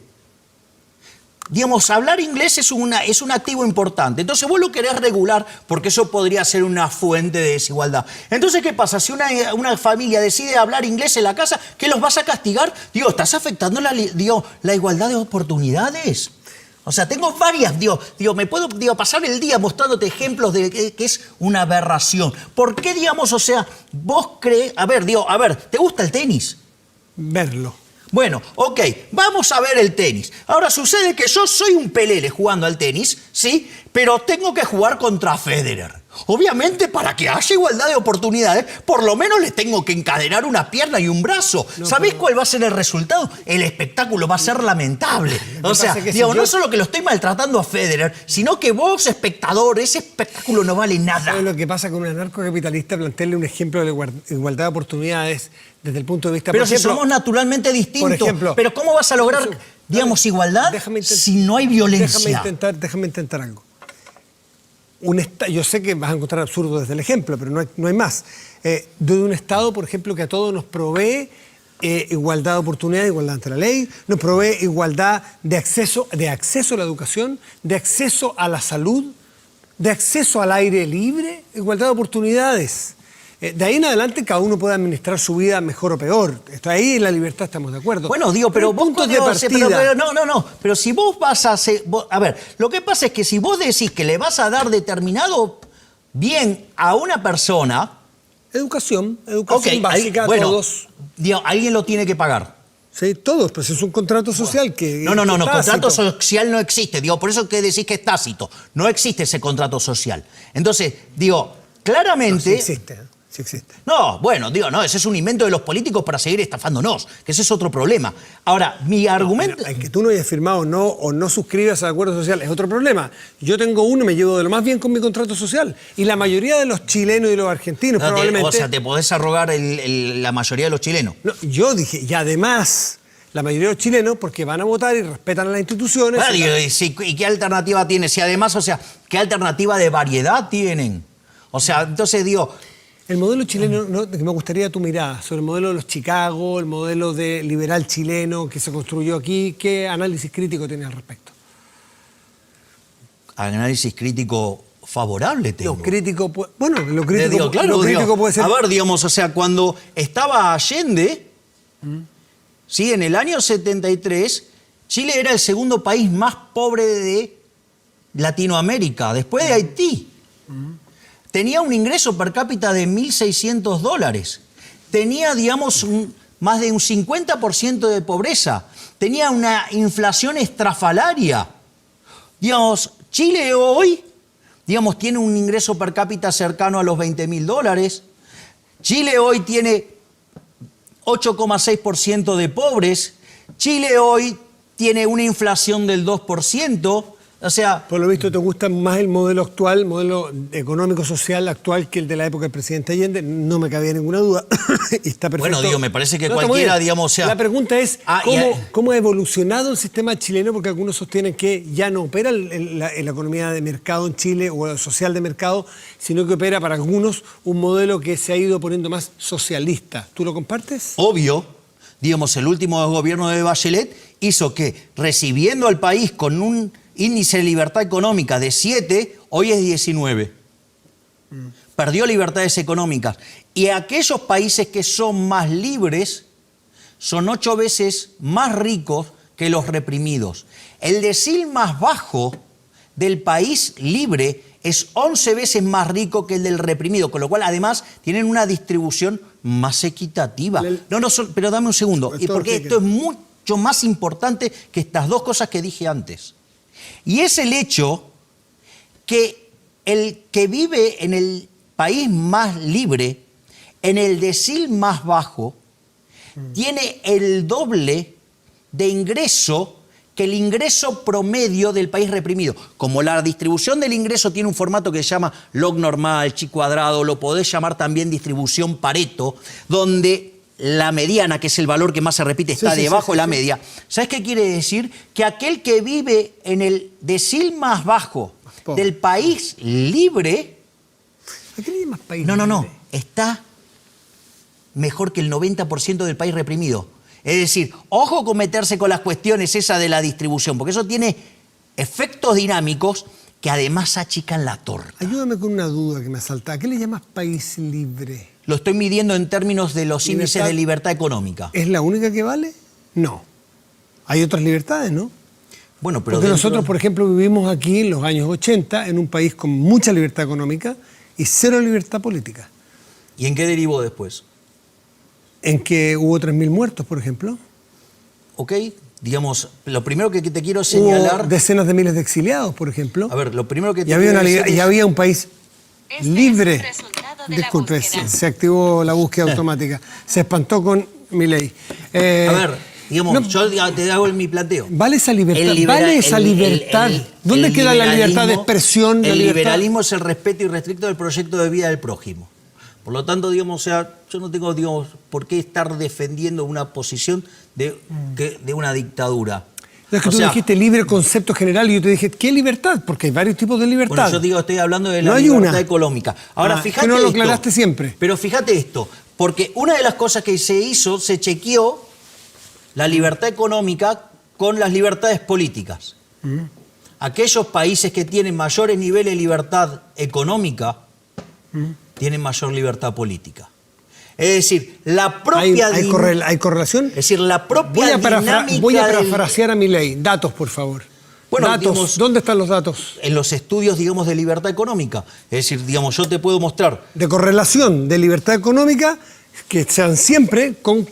B: Digamos, hablar inglés es un activo importante. Entonces vos lo querés regular porque eso podría ser una fuente de desigualdad. Entonces, ¿qué pasa? Si una familia decide hablar inglés en la casa, ¿qué los vas a castigar? Digo, ¿estás afectando la igualdad de oportunidades? O sea, tengo varias, me puedo pasar el día mostrándote ejemplos de que es una aberración. ¿Por qué, digamos, o sea, vos crees... A ver, ¿te gusta el tenis?
A: Verlo.
B: Bueno, ok, vamos a ver el tenis. Ahora sucede que yo soy un pelele jugando al tenis, ¿sí? Pero tengo que jugar contra Federer. Obviamente, para que haya igualdad de oportunidades, por lo menos le tengo que encadenar una pierna y un brazo. No, ¿sabés cuál va a ser el resultado? El espectáculo va a ser lamentable. O sea, no solo que lo estoy maltratando a Federer, sino que vos, espectador, ese espectáculo no vale nada.
A: ¿Sabes lo que pasa con un anarcocapitalista? Plantearle un ejemplo de igualdad de oportunidades desde el punto de vista...
B: Pero si somos naturalmente distintos. Por ejemplo, pero ¿cómo vas a lograr, igualdad si no hay violencia?
A: Déjame intentar algo. Yo sé que vas a encontrar absurdo desde el ejemplo, pero no hay más. De un Estado, por ejemplo, que a todos nos provee igualdad de oportunidad, igualdad ante la ley, nos provee igualdad de acceso a la educación, de acceso a la salud, de acceso al aire libre, igualdad de oportunidades. De ahí en adelante cada uno puede administrar su vida mejor o peor. Ahí en la libertad estamos de acuerdo.
B: Bueno, pero vos... Pero si vos vas a hacer... A ver, lo que pasa es que si vos decís que le vas a dar determinado bien a una persona...
A: Educación básica, todos...
B: alguien lo tiene que pagar.
A: Sí, todos, pues es un contrato social que...
B: No, contrato social no existe. Por eso que decís que es tácito. No existe ese contrato social. Entonces, claramente...
A: No, sí existe, Sí existe.
B: No, ese es un invento de los políticos para seguir estafándonos, que ese es otro problema. Ahora, mi argumento...
A: El que tú no hayas firmado o no suscribas al acuerdo social es otro problema. Yo tengo uno y me llevo de lo más bien con mi contrato social. Y la mayoría de los chilenos y los argentinos probablemente...
B: O sea, te podés arrogar la mayoría de los chilenos.
A: No, yo dije, y además... La mayoría de los chilenos, porque van a votar y respetan a las instituciones...
B: ¿Y qué alternativa tienen? Si además, ¿qué alternativa de variedad tienen? O sea, entonces
A: El modelo chileno, que me gustaría tu mirada sobre el modelo de los Chicago, el modelo de liberal chileno que se construyó aquí, ¿qué análisis crítico tienes al respecto?
B: Análisis crítico favorable tengo.
A: Lo crítico puede ser...
B: A ver, cuando estaba Allende, ¿sí? En el año 73, Chile era el segundo país más pobre de Latinoamérica, después de Haití. Tenía un ingreso per cápita de $1.600. Tenía, más de un 50% de pobreza. Tenía una inflación estrafalaria. Chile hoy, tiene un ingreso per cápita cercano a los $20.000. Chile hoy tiene 8,6% de pobres. Chile hoy tiene una inflación del 2%. O sea...
A: Por lo visto te gusta más el modelo actual, el modelo económico-social actual que el de la época del presidente Allende. No me cabía ninguna duda. Y está perfecto.
B: Bueno, me parece que cualquiera,
A: La pregunta es, ¿cómo ha evolucionado el sistema chileno? Porque algunos sostienen que ya no opera la economía de mercado en Chile o el social de mercado, sino que opera para algunos un modelo que se ha ido poniendo más socialista. ¿Tú lo compartes?
B: Obvio. El último gobierno de Bachelet hizo que, recibiendo al país con un índice de libertad económica de 7, hoy es 19. Perdió libertades económicas. Y aquellos países que son más libres son 8 veces más ricos que los reprimidos. El decil más bajo del país libre es 11 veces más rico que el del reprimido, con lo cual además tienen una distribución más equitativa. Pero dame un segundo, porque esto es mucho más importante que estas dos cosas que dije antes. Y es el hecho que el que vive en el país más libre, en el decil más bajo, tiene el doble de ingreso que el ingreso promedio del país reprimido. Como la distribución del ingreso tiene un formato que se llama log normal, chi cuadrado, lo podés llamar también distribución Pareto, donde la mediana, que es el valor que más se repite, está debajo de la media. ¿Sabes qué quiere decir? Que aquel que vive en el decil más bajo del país libre...
A: ¿A qué le llamas país
B: No,
A: libre?
B: está mejor que el 90% del país reprimido. Es decir, ojo con meterse con las cuestiones esas de la distribución, porque eso tiene efectos dinámicos que además achican la torta.
A: Ayúdame con una duda que me asalta. ¿A qué le llamas país libre?
B: Lo estoy midiendo en términos de los índices de libertad económica.
A: ¿Es la única que vale? No. Hay otras libertades, ¿no?
B: Bueno, pero
A: porque nosotros, por ejemplo, vivimos aquí en los años 80 en un país con mucha libertad económica y cero libertad política.
B: ¿Y en qué derivó después?
A: En que hubo 3.000 muertos, por ejemplo.
B: Ok, digamos, lo primero que te quiero señalar...
A: Hubo decenas de miles de exiliados, por ejemplo.
B: A ver, lo primero que te
A: y había,
B: quiero decir
A: y había un país libre.
C: Es el resultado de
A: Disculpe,
C: la búsqueda.
A: se activó la búsqueda automática. Se espantó con Milei.
B: A ver, digamos,
A: no,
B: yo te hago mi planteo.
A: ¿Vale esa libertad?
B: ¿Vale
A: esa libertad? ¿Dónde queda la libertad de expresión?
B: El liberalismo es el respeto irrestricto del proyecto de vida del prójimo. Por lo tanto, digamos, o sea, yo no tengo, digamos, por qué estar defendiendo una posición de una dictadura.
A: Es que tú dijiste libre concepto general y yo te dije, ¿qué libertad? Porque hay varios tipos de libertad.
B: Bueno, yo digo, estoy hablando de
A: No
B: la
A: hay
B: libertad
A: una.
B: económica. Ahora, fíjate
A: que no lo
B: esto.
A: aclaraste siempre.
B: Pero fíjate esto, porque una de las cosas que se hizo, se chequeó la libertad económica con las libertades políticas. Aquellos países que tienen mayores niveles de libertad económica tienen mayor libertad política. Es decir, la propia...
A: ¿Hay correlación?
B: Es decir, la propia dinámica
A: voy a parafrasear a Milei. Datos, por favor.
B: Bueno,
A: datos.
B: digamos,
A: ¿Dónde están los datos?
B: En los estudios, digamos, de libertad económica. Es decir, digamos, yo te puedo mostrar...
A: De correlación de libertad económica que sean siempre con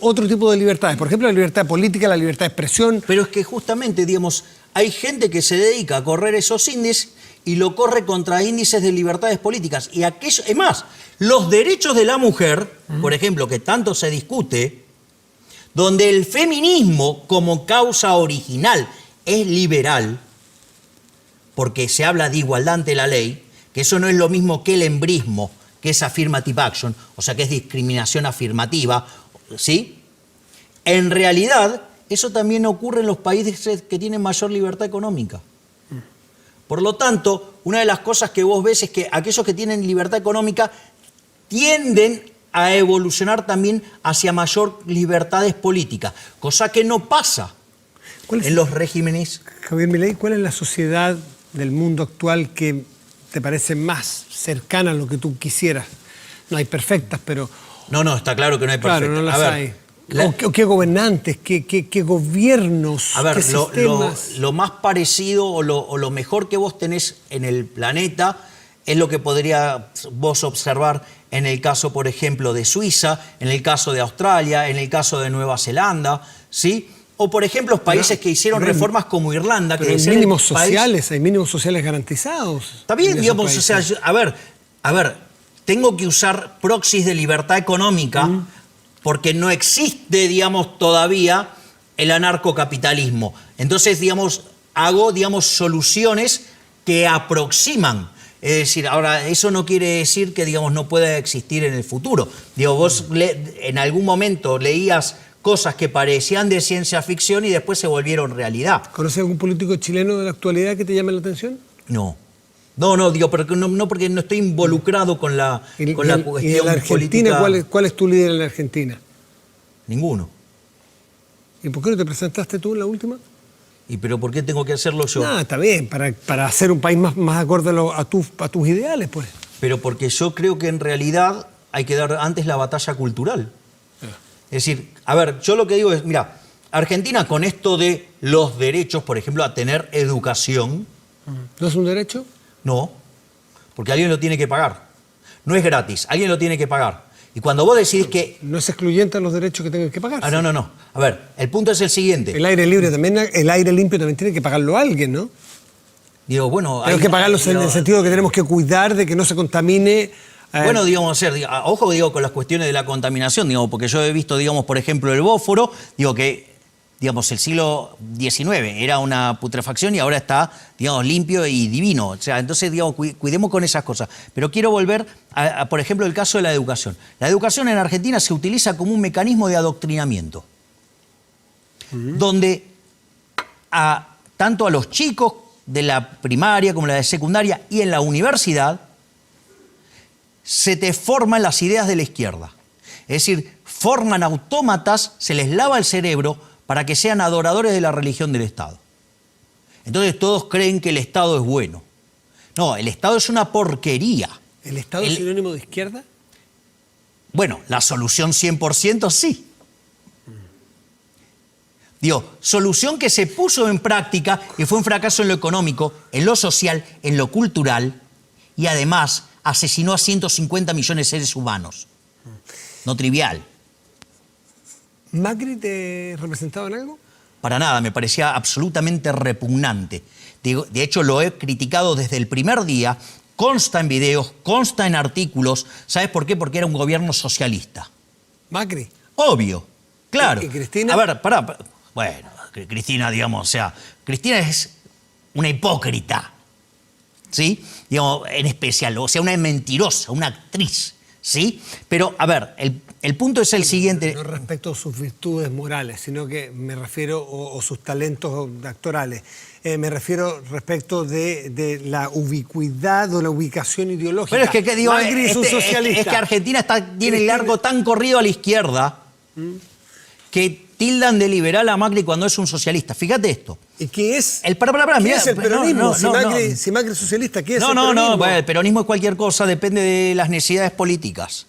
A: otro tipo de libertades. Por ejemplo, la libertad política, la libertad de expresión.
B: Pero es que justamente, digamos, hay gente que se dedica a correr esos índices y lo corre contra índices de libertades políticas. Y aquello, es más, los derechos de la mujer, por ejemplo, que tanto se discute, donde el feminismo como causa original es liberal, porque se habla de igualdad ante la ley, que eso no es lo mismo que el embrismo, que es affirmative action, o sea, que es discriminación afirmativa, ¿sí? En realidad, eso también ocurre en los países que tienen mayor libertad económica. Por lo tanto, una de las cosas que vos ves es que aquellos que tienen libertad económica tienden a evolucionar también hacia mayor libertades políticas, cosa que no pasa en los regímenes.
A: Javier Milei, ¿cuál es la sociedad del mundo actual que te parece más cercana a lo que tú quisieras? No hay perfectas, pero...
B: No, está claro que no hay perfectas.
A: Claro, no las hay. ¿Qué gobernantes, qué gobiernos,
B: a ver,
A: qué sistemas?
B: lo más parecido o lo mejor que vos tenés en el planeta es lo que podría vos observar en el caso, por ejemplo, de Suiza, en el caso de Australia, en el caso de Nueva Zelanda, ¿sí? O, por ejemplo, países que hicieron reformas como Irlanda. Que
A: hay mínimos sociales, hay mínimos sociales garantizados.
B: Está bien, digamos, o sea, a ver, tengo que usar proxies de libertad económica porque no existe, digamos, todavía el anarcocapitalismo. Entonces, digamos, hago, digamos, soluciones que aproximan. Es decir, ahora, eso no quiere decir que, digamos, no pueda existir en el futuro. Digo, vos en algún momento leías cosas que parecían de ciencia ficción y después se volvieron realidad.
A: ¿Conoces algún político chileno de la actualidad que te llame la atención?
B: No, digo, pero no porque no estoy involucrado con la cuestión
A: ¿Y en la Argentina,
B: política.
A: cuál es tu líder en la Argentina?
B: Ninguno.
A: ¿Y por qué no te presentaste tú en la última?
B: ¿Y pero por qué tengo que hacerlo yo?
A: No, está bien, para hacer un país más acorde a tus ideales, pues.
B: Pero porque yo creo que en realidad hay que dar antes la batalla cultural. Es decir, a ver, yo lo que digo es, mira, Argentina con esto de los derechos, por ejemplo, a tener educación...
A: ¿No es un derecho?
B: No, porque alguien lo tiene que pagar. No es gratis, alguien lo tiene que pagar. Y cuando vos decidís que...
A: ¿No es excluyente a los derechos que tengan que pagar?
B: No. A ver, el punto es el siguiente.
A: El aire libre también, el aire limpio también tiene que pagarlo alguien, ¿no?
B: Digo, bueno...
A: Tenemos que pagarlo en el sentido de que tenemos que cuidar de que no se contamine...
B: Bueno, digamos, ojo, digo, con las cuestiones de la contaminación, digo, porque yo he visto, digamos, por ejemplo, el Bósforo, digo que digamos, el siglo XIX era una putrefacción y ahora está, digamos, limpio y divino. O sea, entonces, digamos, cuidemos con esas cosas. Pero quiero volver por ejemplo, el caso de la educación. La educación en Argentina se utiliza como un mecanismo de adoctrinamiento, donde tanto a los chicos de la primaria como la de secundaria y en la universidad se te forman las ideas de la izquierda. Es decir, forman autómatas, se les lava el cerebro para que sean adoradores de la religión del Estado. Entonces todos creen que el Estado es bueno. No, el Estado es una porquería.
A: ¿El Estado es sinónimo de izquierda?
B: Bueno, la solución 100% sí. Digo, solución que se puso en práctica y fue un fracaso en lo económico, en lo social, en lo cultural y además asesinó a 150 millones de seres humanos. No trivial.
A: ¿Macri te representaba en algo?
B: Para nada, me parecía absolutamente repugnante. De hecho, lo he criticado desde el primer día, consta en videos, consta en artículos. ¿Sabes por qué? Porque era un gobierno socialista.
A: ¿Macri?
B: Obvio, claro.
A: ¿Y Cristina?
B: A ver, pará. Bueno, Cristina, digamos, o sea, Cristina es una hipócrita, ¿sí? Digamos, en especial, o sea, una mentirosa, una actriz, ¿sí? Pero, a ver, el punto es el siguiente.
A: No respecto a sus virtudes morales, sino que me refiero, o sus talentos actorales, me refiero respecto de la ubicuidad o la ubicación ideológica.
B: Pero es que digo,
A: Macri es un socialista.
B: es que Argentina tiene el largo tan corrido a la izquierda que tildan de liberal a Macri cuando es un socialista. Fíjate esto.
A: ¿Y qué es?
B: ¿Qué
A: es el peronismo? Si Macri es socialista, ¿qué es el peronismo?
B: No, bueno, el peronismo es cualquier cosa, depende de las necesidades políticas.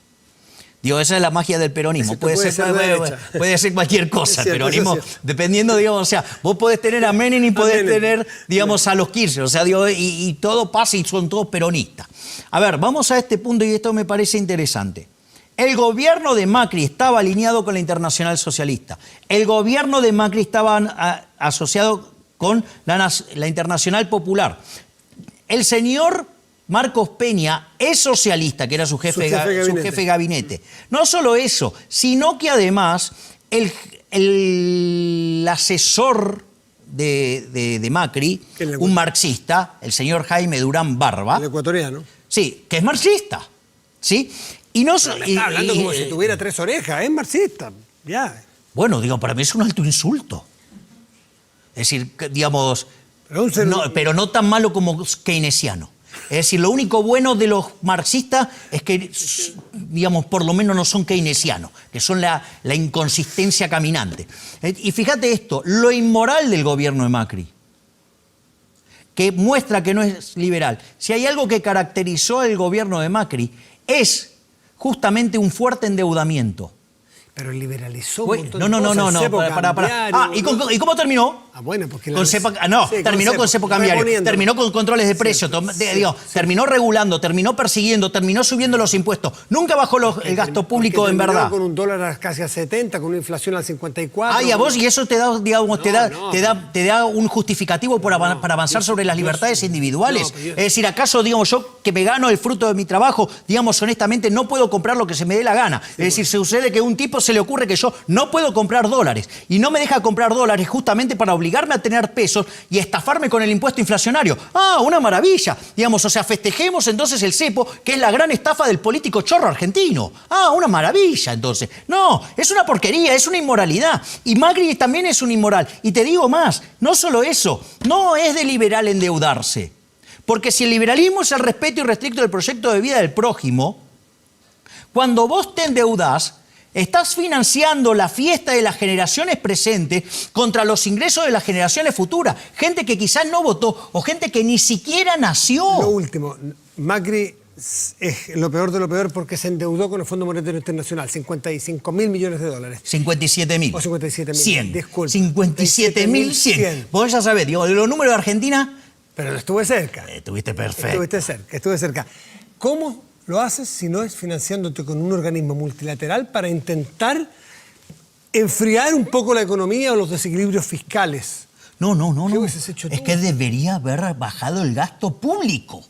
B: Digo, esa es la magia del peronismo. Puede ser cualquier cosa, el peronismo, dependiendo, digamos, o sea, vos podés tener a Menem y podés tener, digamos, a los Kirchner, o sea, digo, y todo pasa y son todos peronistas. A ver, vamos a este punto y esto me parece interesante. El gobierno de Macri estaba alineado con la Internacional Socialista. El gobierno de Macri estaba asociado con la Internacional Popular. El señor Marcos Peña es socialista, que era su jefe de gabinete. No solo eso, sino que además el asesor de Macri, un marxista, el señor Jaime Durán Barba.
A: El ecuatoriano.
B: Sí, que es marxista, ¿sí? Y no
A: está hablando como si tuviera tres orejas, es marxista, ya.
B: Bueno, digo, para mí es un alto insulto. Es decir, digamos, pero no tan malo como keynesiano. Es decir, lo único bueno de los marxistas es que, digamos, por lo menos no son keynesianos, que son la inconsistencia caminante. Y fíjate esto, lo inmoral del gobierno de Macri, que muestra que no es liberal. Si hay algo que caracterizó el gobierno de Macri, es justamente un fuerte endeudamiento.
A: Pero liberalizó un
B: Bueno,
A: montón de cosas.
B: No, para. ¿Y cómo terminó?
A: Bueno, porque
B: terminó con cepo cambiario, terminó con controles de precios, terminó regulando, terminó persiguiendo, terminó subiendo los impuestos. Nunca bajó el gasto público en verdad.
A: Con un dólar casi a 70, con una inflación al 54.
B: Y a vos, y eso te da, digamos, te da un justificativo para avanzar sobre las libertades individuales. Es decir, ¿acaso, digamos, yo que me gano el fruto de mi trabajo, digamos, honestamente, no puedo comprar lo que se me dé la gana? Es decir, sucede que a un tipo se le ocurre que yo no puedo comprar dólares y no me deja comprar dólares justamente para obligarme a tener pesos y estafarme con el impuesto inflacionario. Una maravilla. Digamos, o sea, festejemos entonces el cepo, que es la gran estafa del político chorro argentino. Una maravilla, entonces. No, es una porquería, es una inmoralidad. Y Macri también es un inmoral. Y te digo más, no solo eso, no es de liberal endeudarse. Porque si el liberalismo es el respeto irrestricto del proyecto de vida del prójimo, cuando vos te endeudás, estás financiando la fiesta de las generaciones presentes contra los ingresos de las generaciones futuras. Gente que quizás no votó o gente que ni siquiera nació.
A: Lo último, Macri es lo peor de lo peor porque se endeudó con el Fondo Monetario Internacional, 55.000 millones de dólares.
B: 57.000.
A: O 57.000.
B: 100.
A: Disculpe.
B: 57.100. Vos ya sabés, digo, de los números de Argentina...
A: Pero estuve cerca.
B: Estuviste perfecto.
A: Estuve cerca. ¿Cómo lo haces si no es financiándote con un organismo multilateral para intentar enfriar un poco la economía o los desequilibrios fiscales?
B: No.
A: ¿Qué hubieses hecho tú?
B: Es que debería haber bajado el gasto público.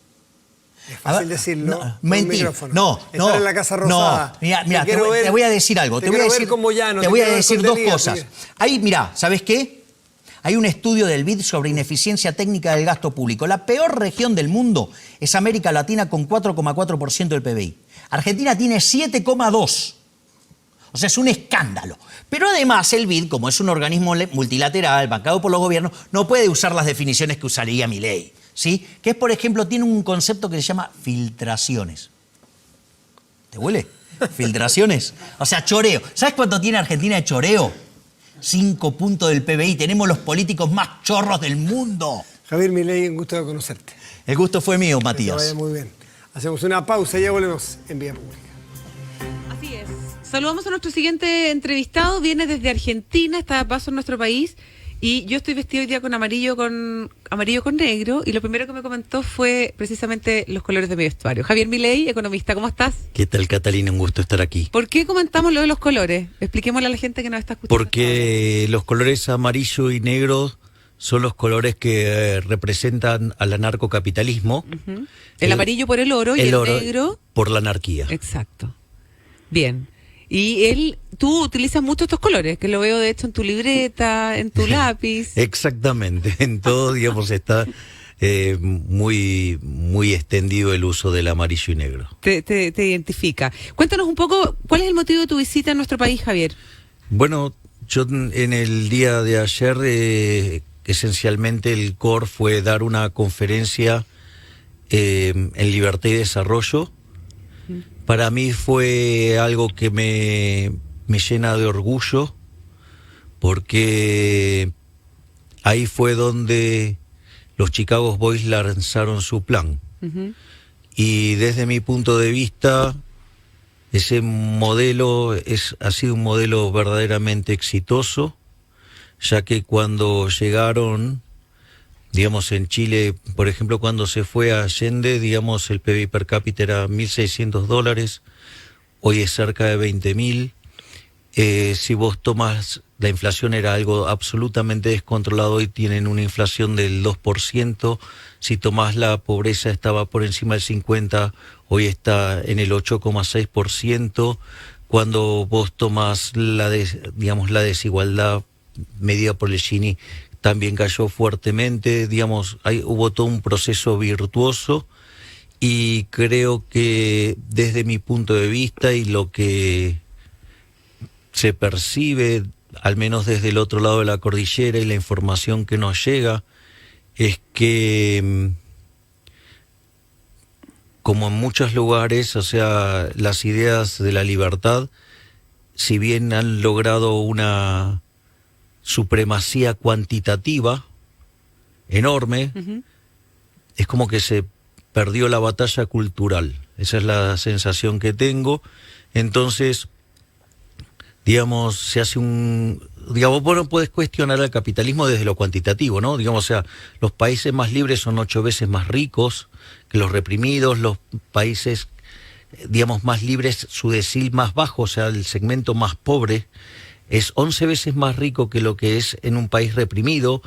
A: Es fácil decirlo.
B: No,
A: con
B: mentira.
A: micrófono.
B: No,
A: Estar
B: no.
A: en la Casa Rosada.
B: No, mira,
A: Te quiero ver-
B: te voy a decir algo.
A: te quiero ver como llano,
B: te
A: te
B: voy a
A: quiero ver
B: decir
A: con
B: dos
A: Delía,
B: cosas. Ahí, mira, ¿sabes qué? Hay un estudio del BID sobre ineficiencia técnica del gasto público. La peor región del mundo es América Latina con 4,4% del PBI. Argentina tiene 7,2%. O sea, es un escándalo. Pero además el BID, como es un organismo multilateral, bancado por los gobiernos, no puede usar las definiciones que usaría Milei, ¿sí? Que es, por ejemplo, tiene un concepto que se llama filtraciones. ¿Te huele? Filtraciones. O sea, choreo. ¿Sabes cuánto tiene Argentina de choreo? 5 puntos del PBI. Tenemos los políticos más chorros del mundo.
A: Javier Milei, un gusto de conocerte.
B: El gusto fue mío,
A: Que te
B: Matías.
A: vaya muy bien. Hacemos una pausa y ya volvemos en Vía Pública.
C: Así es. Saludamos a nuestro siguiente entrevistado. Viene desde Argentina, está de paso en nuestro país. Y yo estoy vestido hoy día con amarillo con negro. Y lo primero que me comentó fue precisamente los colores de mi vestuario. Javier Milei, economista, ¿cómo estás?
D: ¿Qué tal, Catalina? Un gusto estar aquí.
C: ¿Por qué comentamos lo de los colores? Expliquémosle a la gente que nos está escuchando.
D: Porque los colores amarillo y negro son los colores que representan al anarcocapitalismo.
C: Ujú. El amarillo por el oro y el
D: oro
C: negro.
D: por la anarquía.
C: Exacto. Bien. Y tú utilizas mucho estos colores, que lo veo de hecho en tu libreta, en tu lápiz.
D: Exactamente. En todo, digamos, está muy, muy extendido el uso del amarillo y negro.
C: Te identifica. Cuéntanos un poco, ¿cuál es el motivo de tu visita a nuestro país, Javier?
D: Bueno, yo en el día de ayer, esencialmente el core fue dar una conferencia en Libertad y Desarrollo. Para mí fue algo que me llena de orgullo, porque ahí fue donde los Chicago Boys lanzaron su plan.
C: Ujú.
D: Y desde mi punto de vista, ese modelo ha sido un modelo verdaderamente exitoso, ya que cuando llegaron, digamos, en Chile, por ejemplo, cuando se fue a Allende, digamos, el PBI per cápita era $1.600, hoy es cerca de 20.000. Si vos tomas, la inflación era algo absolutamente descontrolado, hoy tienen una inflación del 2%. Si tomás la pobreza estaba por encima del 50%, hoy está en el 8,6%. Cuando vos tomás digamos, la desigualdad medida por el Gini, también cayó fuertemente, digamos, hubo todo un proceso virtuoso, y creo que desde mi punto de vista y lo que se percibe, al menos desde el otro lado de la cordillera, y la información que nos llega, es que, como en muchos lugares, o sea, las ideas de la libertad, si bien han logrado una supremacía cuantitativa enorme,
C: Ujú.
D: es como que se perdió la batalla cultural. Esa es la sensación que tengo. Entonces, digamos, se hace digamos, vos no podés cuestionar al capitalismo desde lo cuantitativo, ¿no? Digamos, o sea, los países más libres son 8 veces más ricos que los reprimidos, los países, digamos, más libres, su decil más bajo, o sea, el segmento más pobre, es 11 veces más rico que lo que es en un país reprimido,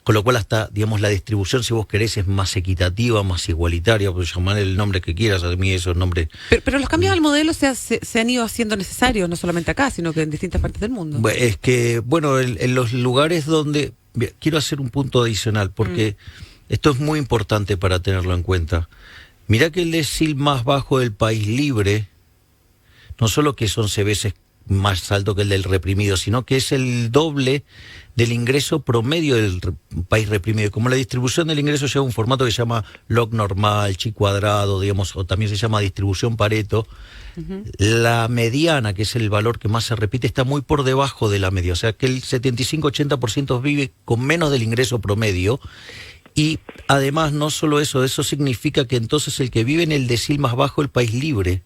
D: con lo cual hasta, digamos, la distribución, si vos querés, es más equitativa, más igualitaria, por llamar el nombre que quieras, a mí esos nombres.
C: Pero los cambios al modelo se han ido haciendo necesarios, no solamente acá, sino que en distintas partes del mundo.
D: Es que, bueno, en los lugares donde... Quiero hacer un punto adicional, porque esto es muy importante para tenerlo en cuenta. Mirá que el decil más bajo del país libre, no solo que es 11 veces más alto que el del reprimido, sino que es el doble del ingreso promedio del país reprimido. Como la distribución del ingreso lleva un formato que se llama log normal, chi cuadrado, digamos, o también se llama distribución Pareto, la mediana, que es el valor que más se repite, está muy por debajo de la media. O sea que el 75-80% vive con menos del ingreso promedio. Y además, no solo eso significa que entonces el que vive en el decil más bajo, el país libre,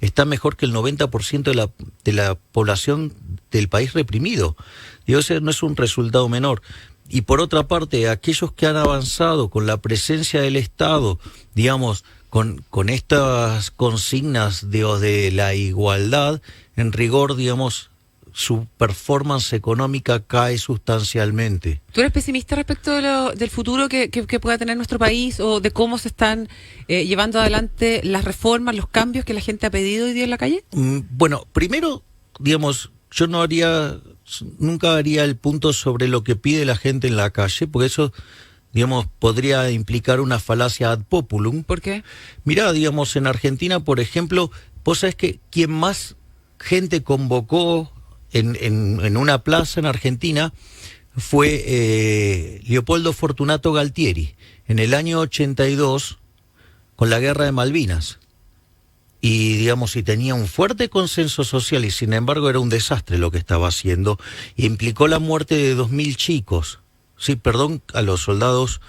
D: está mejor que el 90% de la población del país reprimido. Digo, ese no es un resultado menor. Y por otra parte, aquellos que han avanzado con la presencia del Estado, digamos, con estas consignas de la igualdad, en rigor, digamos, su performance económica cae sustancialmente.
C: ¿Tú eres pesimista respecto del futuro que pueda tener nuestro país o de cómo se están llevando adelante las reformas, los cambios que la gente ha pedido hoy día en la calle?
D: Bueno, primero, digamos, yo nunca haría el punto sobre lo que pide la gente en la calle, porque eso, digamos, podría implicar una falacia ad populum.
C: ¿Por qué?
D: Mirá, digamos, en Argentina, por ejemplo, vos sabés que quien más gente convocó en una plaza en Argentina fue Leopoldo Fortunato Galtieri, en el año 82, con la Guerra de Malvinas. Y, digamos, y tenía un fuerte consenso social y, sin embargo, era un desastre lo que estaba haciendo. Y implicó la muerte de 2.000 chicos. Sí, perdón a los soldados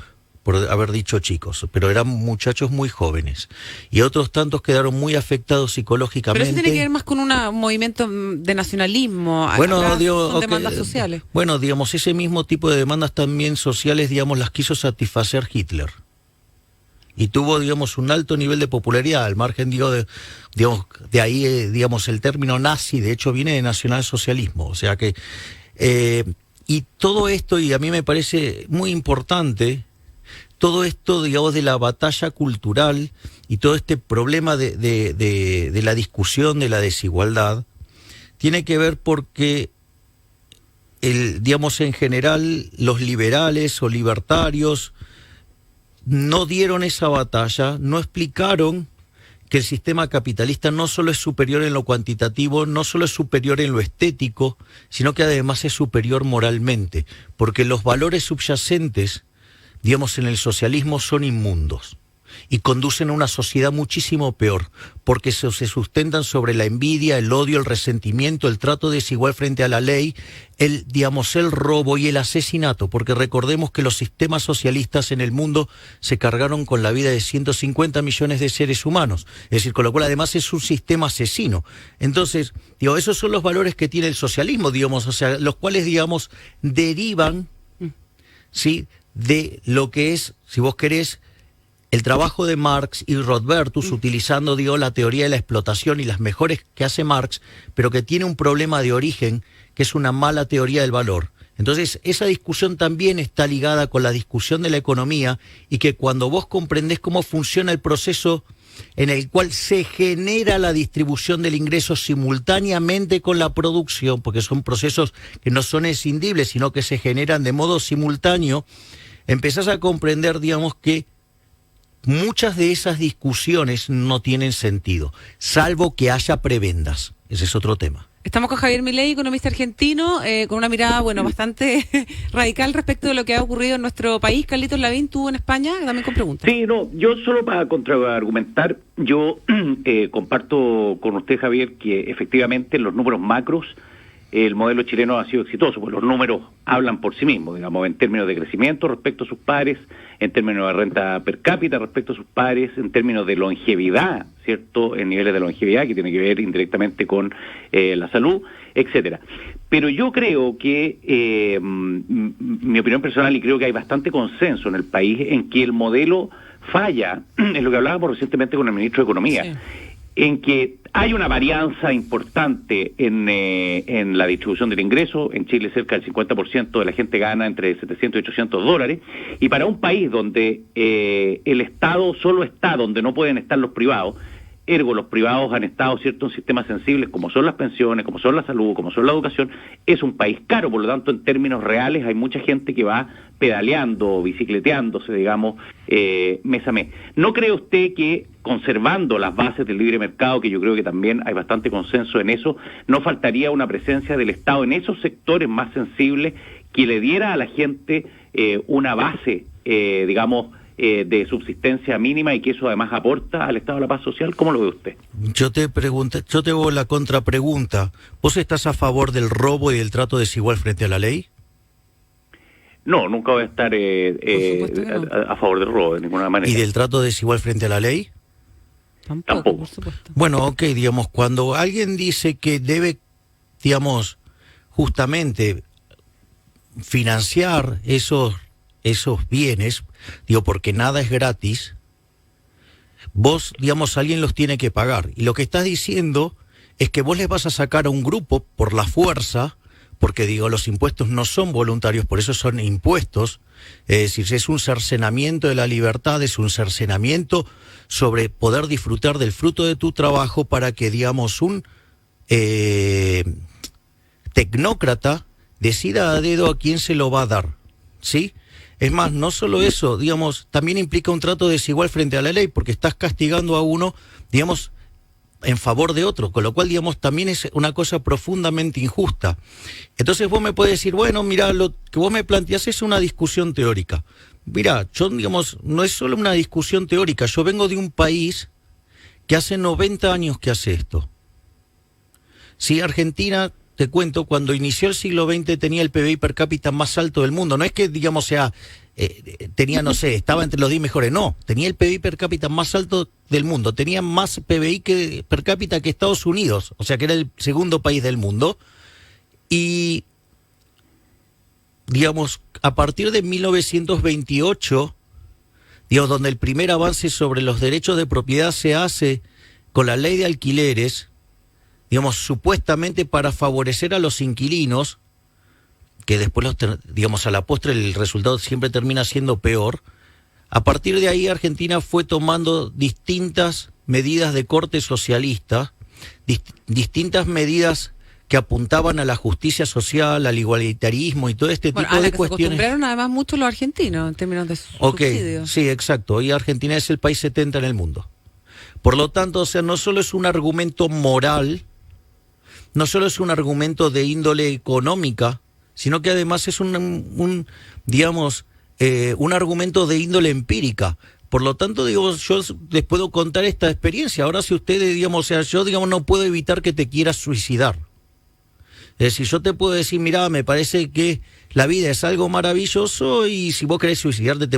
D: por haber dicho chicos, pero eran muchachos muy jóvenes. Y otros tantos quedaron muy afectados psicológicamente.
C: Pero eso tiene que ver más con un movimiento de nacionalismo.
D: Bueno,
C: Acá
D: digo,
C: son demandas sociales.
D: Bueno, digamos, ese mismo tipo de demandas también sociales, digamos, las quiso satisfacer Hitler. Y tuvo, digamos, un alto nivel de popularidad, al margen, digamos, de ahí, digamos, el término nazi, de hecho, viene de nacionalsocialismo. O sea que, y todo esto, y a mí me parece muy importante, todo esto, digamos, de la batalla cultural y todo este problema de la discusión de la desigualdad, tiene que ver porque, digamos, en general, los liberales o libertarios no dieron esa batalla, no explicaron que el sistema capitalista no solo es superior en lo cuantitativo, no solo es superior en lo estético, sino que además es superior moralmente, porque los valores subyacentes, digamos, en el socialismo son inmundos y conducen a una sociedad muchísimo peor, porque se sustentan sobre la envidia, el odio, el resentimiento, el trato desigual frente a la ley, el robo y el asesinato, porque recordemos que los sistemas socialistas en el mundo se cargaron con la vida de 150 millones de seres humanos, es decir, con lo cual además es un sistema asesino. Entonces, esos son los valores que tiene el socialismo, digamos, o sea, los cuales, digamos, derivan, ¿sí?, de lo que es, si vos querés, el trabajo de Marx y Rodbertus, utilizando, la teoría de la explotación y las mejores que hace Marx, pero que tiene un problema de origen, que es una mala teoría del valor. Entonces, esa discusión también está ligada con la discusión de la economía, y que cuando vos comprendés cómo funciona el proceso en el cual se genera la distribución del ingreso simultáneamente con la producción, porque son procesos que no son escindibles, sino que se generan de modo simultáneo, empezás a comprender, digamos, que muchas de esas discusiones no tienen sentido, salvo que haya prebendas. Ese es otro tema.
C: Estamos con Javier Milei, economista argentino, con una mirada, bastante radical respecto de lo que ha ocurrido en nuestro país. Carlitos Lavín, tú en España, también con preguntas.
E: Sí, no, yo solo para contraargumentar, yo comparto con usted, Javier, que efectivamente los números macros, el modelo chileno ha sido exitoso, pues los números hablan por sí mismos, digamos, en términos de crecimiento respecto a sus pares, en términos de renta per cápita respecto a sus pares, en términos de longevidad, ¿cierto?, en niveles de longevidad que tiene que ver indirectamente con la salud, etcétera. Pero yo creo que, mi opinión personal, y creo que hay bastante consenso en el país, en que el modelo falla, en lo que hablábamos recientemente con el ministro de Economía, sí, en que hay una varianza importante en la distribución del ingreso. En Chile cerca del 50% de la gente gana entre 700 y 800 dólares, y para un país donde el Estado solo está donde no pueden estar los privados, ergo los privados han estado, ¿cierto?, en sistemas sensibles como son las pensiones, como son la salud, como son la educación, es un país caro. Por lo tanto, en términos reales hay mucha gente que va pedaleando, bicicleteándose, digamos, mes a mes. ¿No cree usted que, conservando las bases del libre mercado, que yo creo que también hay bastante consenso en eso, no faltaría una presencia del Estado en esos sectores más sensibles que le diera a la gente una base, digamos, de subsistencia mínima, y que eso además aporta al Estado de la paz social? ¿Cómo lo ve usted?
D: Yo te hago la contrapregunta. ¿Vos estás a favor del robo y del trato desigual frente a la ley?
E: No, nunca voy a estar a favor del robo de ninguna manera.
D: ¿Y del trato desigual frente a la ley?
C: Tampoco. Por supuesto.
D: Bueno, ok, digamos, cuando alguien dice que debe, digamos, justamente financiar esos bienes, porque nada es gratis, vos, digamos, alguien los tiene que pagar. Y lo que estás diciendo es que vos les vas a sacar a un grupo por la fuerza, porque digo, los impuestos no son voluntarios, por eso son impuestos. Es decir, es un cercenamiento de la libertad, es un cercenamiento sobre poder disfrutar del fruto de tu trabajo para que, digamos, un tecnócrata decida a dedo a quién se lo va a dar, ¿sí? Es más, no solo eso, digamos, también implica un trato desigual frente a la ley, porque estás castigando a uno, digamos, en favor de otro, con lo cual, digamos, también es una cosa profundamente injusta. Entonces vos me podés decir, bueno, mira, lo que vos me planteás es una discusión teórica. Mira, yo, digamos, no es solo una discusión teórica, yo vengo de un país que hace 90 años que hace esto. Sí, Argentina, te cuento, cuando inició el siglo XX tenía el PBI per cápita más alto del mundo. No es que, digamos, sea, tenía, no sé, estaba entre los 10 mejores. No, tenía el PBI per cápita más alto del mundo. Tenía más PBI per cápita que Estados Unidos. O sea, que era el segundo país del mundo. Y, digamos, a partir de 1928, digamos, donde el primer avance sobre los derechos de propiedad se hace con la ley de alquileres, digamos, supuestamente para favorecer a los inquilinos, que después, digamos, a la postre el resultado siempre termina siendo peor. A partir de ahí Argentina fue tomando distintas medidas de corte socialista, distintas medidas que apuntaban a la justicia social, al igualitarismo y todo este tipo
C: a la
D: de
C: que
D: cuestiones.
C: Se acostumbraron además mucho los argentinos en términos de subsidios.
D: Sí, exacto. Hoy Argentina es el país 70 en el mundo. Por lo tanto, o sea, no solo es un argumento moral, no solo es un argumento de índole económica, sino que además es un argumento de índole empírica. Por lo tanto, digo, yo les puedo contar esta experiencia. Ahora, si ustedes, digamos, o sea, yo, digamos, no puedo evitar que te quieras suicidar. Es decir, yo te puedo decir, mira, me parece que la vida es algo maravilloso y si vos querés suicidarte,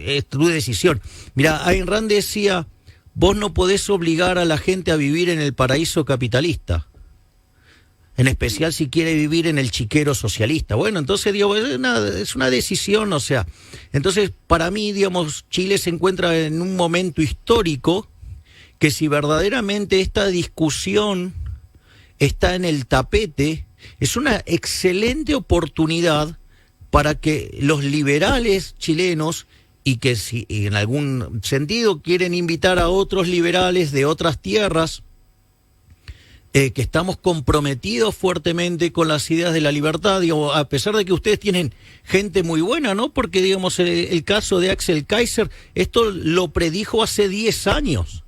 D: es tu decisión. Mira, Ayn Rand decía, vos no podés obligar a la gente a vivir en el paraíso capitalista. En especial si quiere vivir en el chiquero socialista. Bueno, entonces, digo, es una decisión, o sea. Entonces, para mí, digamos, Chile se encuentra en un momento histórico que si verdaderamente esta discusión está en el tapete, es una excelente oportunidad para que los liberales chilenos, y que si en algún sentido quieren invitar a otros liberales de otras tierras, que estamos comprometidos fuertemente con las ideas de la libertad, digamos, a pesar de que ustedes tienen gente muy buena, ¿no? Porque, digamos, el caso de Axel Kaiser, esto lo predijo hace 10 años.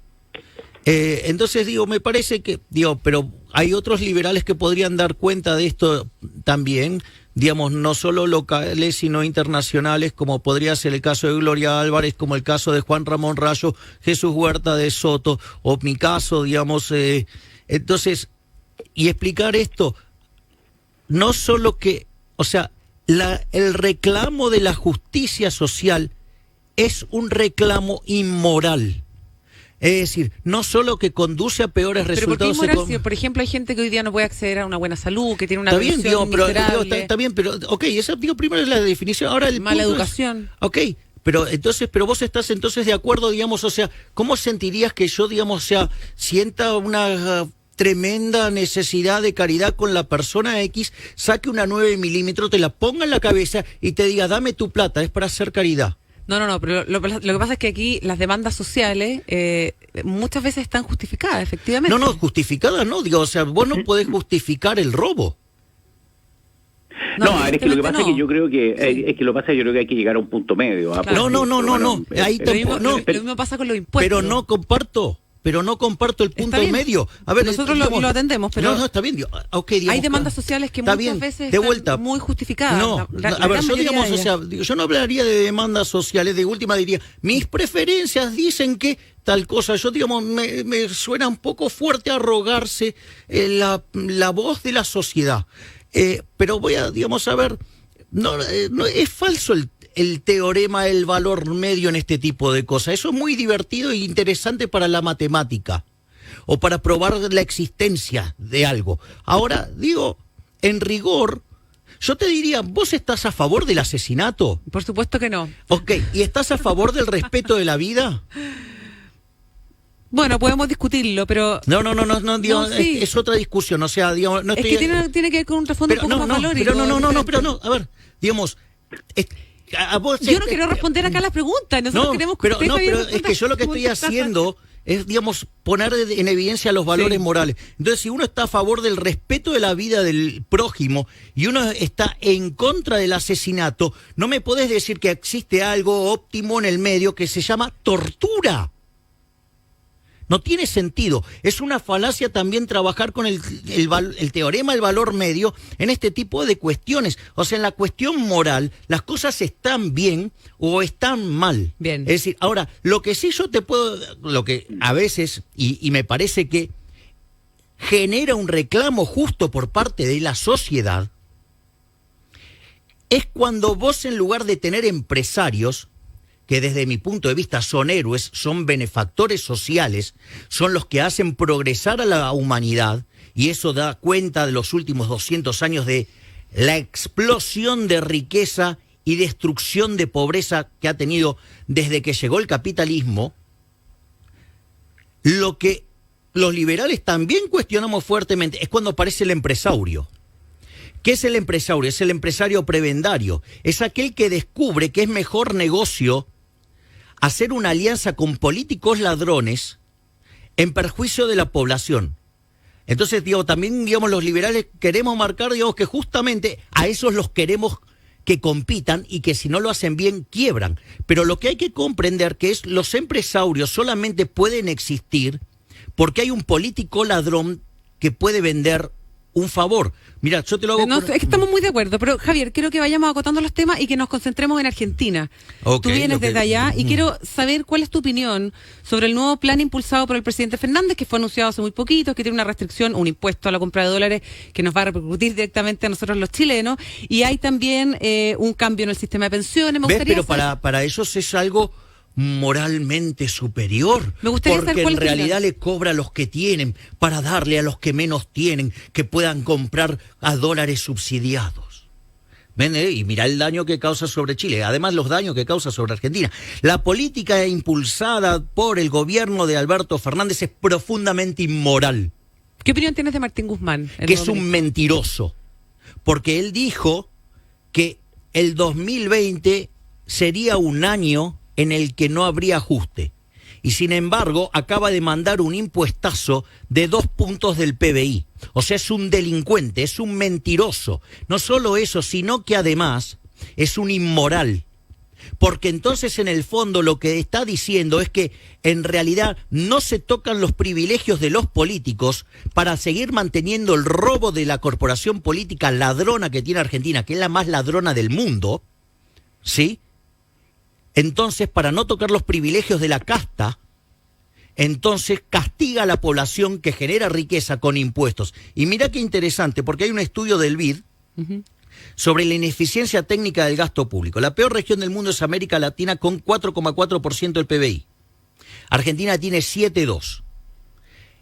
D: Entonces, digo, me parece que, digo, pero hay otros liberales que podrían dar cuenta de esto también, digamos, no solo locales, sino internacionales, como podría ser el caso de Gloria Álvarez, como el caso de Juan Ramón Rayo, Jesús Huerta de Soto, o mi caso, digamos, entonces, y explicar esto, no solo que, o sea, el reclamo de la justicia social es un reclamo inmoral. Es decir, no solo que conduce a peores resultados.
C: Pero ¿por qué inmoral? Si, por ejemplo, hay gente que hoy día no puede acceder a una buena salud, que tiene una
D: está bien,
C: pensión
D: digo,
C: miserable.
D: pero está bien, pero, ok, esa, digo, primero es la definición. Ahora el
C: mala
D: punto
C: educación.
D: Ok, pero entonces, pero vos estás entonces de acuerdo, digamos, o sea, ¿cómo sentirías que yo, digamos, o sea, sienta una tremenda necesidad de caridad con la persona X, saque una 9 milímetros, te la ponga en la cabeza y te diga, dame tu plata, es para hacer caridad?
C: No, pero lo que pasa es que aquí las demandas sociales muchas veces están justificadas, efectivamente.
D: No, justificadas no, digo, o sea, vos no podés justificar el robo.
E: No, a ver, es que lo que pasa es que yo creo que yo creo que hay que llegar a un punto medio.
C: Claro.
D: No, ahí tampoco,
C: lo mismo pasa con los impuestos.
D: Pero no comparto el punto medio. A ver,
C: nosotros lo atendemos, pero
D: no, está bien. Okay, digamos,
C: hay demandas sociales que muchas veces están muy justificadas.
D: No, a ver, yo digamos, o sea, yo no hablaría de demandas sociales, de última diría, mis preferencias dicen que tal cosa. Yo, digamos, me suena un poco fuerte arrogarse la voz de la sociedad. Pero voy a, digamos, a ver, no es falso el teorema del valor medio en este tipo de cosas. Eso es muy divertido e interesante para la matemática o para probar la existencia de algo. Ahora, digo, en rigor, yo te diría, ¿vos estás a favor del asesinato?
C: Por supuesto que no.
D: Ok, ¿y estás a favor del respeto de la vida?
C: Bueno, podemos discutirlo, pero...
D: No, digamos,
C: No, sí.
D: es otra discusión, o sea, digamos, no
C: Es
D: estoy...
C: que tiene que ver con un trasfondo un poco más valórico.
D: Pero no, a ver, digamos, a vos...
C: Yo no quiero responder acá las preguntas. Nosotros queremos que usted, Javier,
D: pero es que yo lo que estoy haciendo es, digamos, poner en evidencia los valores
C: Sí.
D: morales. Entonces, si uno está a favor del respeto de la vida del prójimo y uno está en contra del asesinato, no me podés decir que existe algo óptimo en el medio que se llama tortura. No tiene sentido. Es una falacia también trabajar con el teorema del valor medio en este tipo de cuestiones. O sea, en la cuestión moral, las cosas están bien o están mal.
C: Bien.
D: Es decir, ahora, lo que sí yo te puedo, lo que a veces, y me parece que genera un reclamo justo por parte de la sociedad, es cuando vos, en lugar de tener empresarios, que desde mi punto de vista son héroes, son benefactores sociales, son los que hacen progresar a la humanidad, y eso da cuenta de los últimos 200 años de la explosión de riqueza y destrucción de pobreza que ha tenido desde que llegó el capitalismo. Lo que los liberales también cuestionamos fuertemente es cuando aparece el empresario. ¿Qué es el empresario? Es el empresario prebendario. Es aquel que descubre que es mejor negocio hacer una alianza con políticos ladrones en perjuicio de la población. Entonces, también, los liberales queremos marcar, que justamente a esos los queremos que compitan y que si no lo hacen bien, quiebran. Pero lo que hay que comprender que es los empresarios solamente pueden existir porque hay un político ladrón que puede vender un favor. Mira, yo te lo hago...
C: No, es que estamos muy de acuerdo, pero Javier, quiero que vayamos acotando los temas y que nos concentremos en Argentina. Tú vienes desde allá y quiero saber cuál es tu opinión sobre el nuevo plan impulsado por el presidente Fernández, que fue anunciado hace muy poquito, que tiene una restricción, un impuesto a la compra de dólares que nos va a repercutir directamente a nosotros los chilenos, y hay también un cambio en el sistema de pensiones.
D: Pero para ellos es algo moralmente superior,
C: Me gustaría
D: porque
C: saber cuál
D: en
C: es tu
D: realidad
C: opinión.
D: le cobra a los que tienen para darle a los que menos tienen, que puedan comprar a dólares subsidiados. ¿Ven? Y mira el daño que causa sobre Chile, además los daños que causa sobre Argentina. La política impulsada por el gobierno de Alberto Fernández es profundamente inmoral,
C: ¿Qué opinión tienes de Martín Guzmán?
D: que es un mentiroso, porque él dijo que el 2020 sería un año en el que no habría ajuste. Y sin embargo, acaba de mandar un impuestazo de 2 puntos del PBI. O sea, es un delincuente, es un mentiroso. No solo eso, sino que además es un inmoral. Porque entonces, en el fondo, lo que está diciendo es que en realidad no se tocan los privilegios de los políticos para seguir manteniendo el robo de la corporación política ladrona que tiene Argentina, que es la más ladrona del mundo, ¿sí? Entonces, para no tocar los privilegios de la casta, entonces castiga a la población que genera riqueza con impuestos. Y mira qué interesante, porque hay un estudio del BID sobre la ineficiencia técnica del gasto público. La peor región del mundo es América Latina, con 4,4% del PBI. Argentina tiene 7,2%.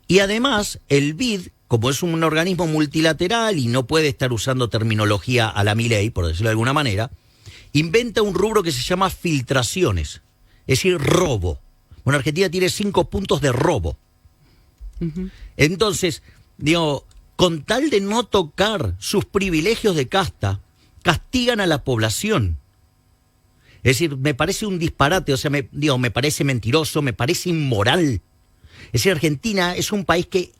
D: Y además, el BID, como es un organismo multilateral y no puede estar usando terminología a la Milei, por decirlo de alguna manera, inventa un rubro que se llama filtraciones, es decir, robo. Bueno, Argentina tiene 5 puntos de robo. Entonces, con tal de no tocar sus privilegios de casta, castigan a la población. Es decir, me parece un disparate, o sea, me parece mentiroso, me parece inmoral. Es decir, Argentina es un país que,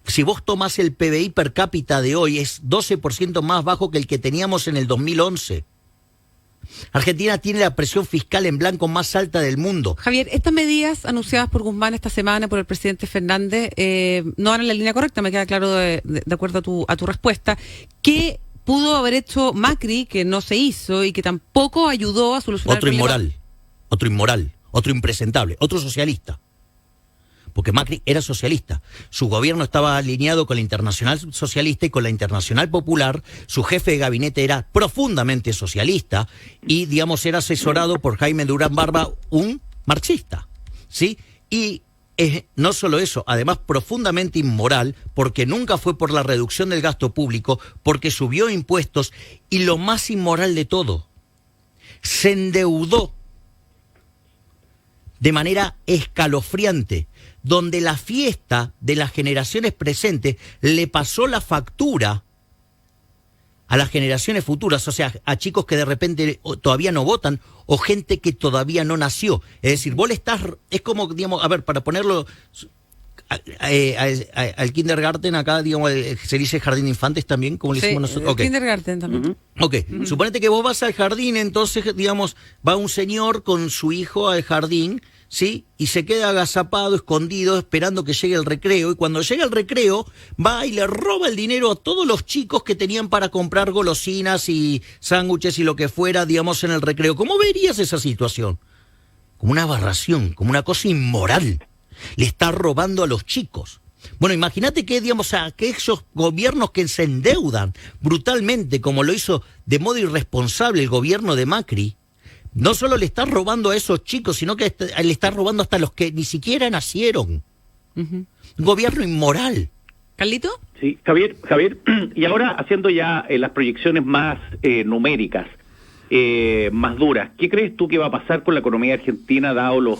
D: si vos tomás el PBI per cápita de hoy, es 12% más bajo que el que teníamos en el 2011. Argentina tiene la presión fiscal en blanco más alta del mundo.
C: Javier, estas medidas anunciadas por Guzmán esta semana, por el presidente Fernández, no van en la línea correcta, me queda claro de acuerdo a tu respuesta. ¿Qué pudo haber hecho Macri que no se hizo y que tampoco ayudó a solucionar
D: Otro
C: el problema?
D: inmoral, otro impresentable, otro socialista. Porque Macri era socialista. Su gobierno estaba alineado con la Internacional Socialista y con la Internacional Popular. Su jefe de gabinete era profundamente socialista y, era asesorado por Jaime Durán Barba, un marxista, ¿sí? Y no solo eso, además profundamente inmoral, porque nunca fue por la reducción del gasto público, porque subió impuestos y, lo más inmoral de todo, se endeudó de manera escalofriante, donde la fiesta de las generaciones presentes le pasó la factura a las generaciones futuras, o sea, a chicos que de repente todavía no votan o gente que todavía no nació. Es decir, vos le estás, es como, digamos, a ver, para ponerlo al kindergarten acá, digamos, se dice jardín de infantes también, como le decimos nosotros. Okay.
C: Kindergarten también.
D: Ok, suponete que vos vas al jardín, entonces, digamos, va un señor con su hijo al jardín, ¿sí? Y se queda agazapado, escondido, esperando que llegue el recreo. Y cuando llega el recreo, va y le roba el dinero a todos los chicos que tenían para comprar golosinas y sándwiches y lo que fuera, digamos, en el recreo. ¿Cómo verías esa situación? Como una aberración, como una cosa inmoral. Le está robando a los chicos. Bueno, imagínate que, digamos, a aquellos gobiernos que se endeudan brutalmente, como lo hizo de modo irresponsable el gobierno de Macri, no solo le está robando a esos chicos, sino que le está robando hasta a los que ni siquiera nacieron. Un gobierno inmoral.
C: ¿Carlito?
E: Sí, Javier, y ahora haciendo ya las proyecciones más numéricas, más duras, ¿qué crees tú que va a pasar con la economía argentina dado los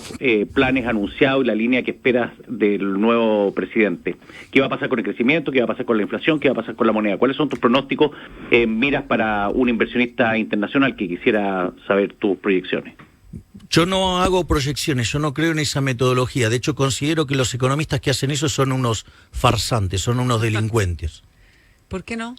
E: planes anunciados y la línea que esperas del nuevo presidente? ¿Qué va a pasar con el crecimiento? ¿Qué va a pasar con la inflación? ¿Qué va a pasar con la moneda? ¿Cuáles son tus pronósticos miras para un inversionista internacional que quisiera saber tus proyecciones?
D: Yo no hago proyecciones, yo no creo en esa metodología. De hecho, considero que los economistas que hacen eso son unos farsantes, son unos delincuentes.
C: ¿Por qué no?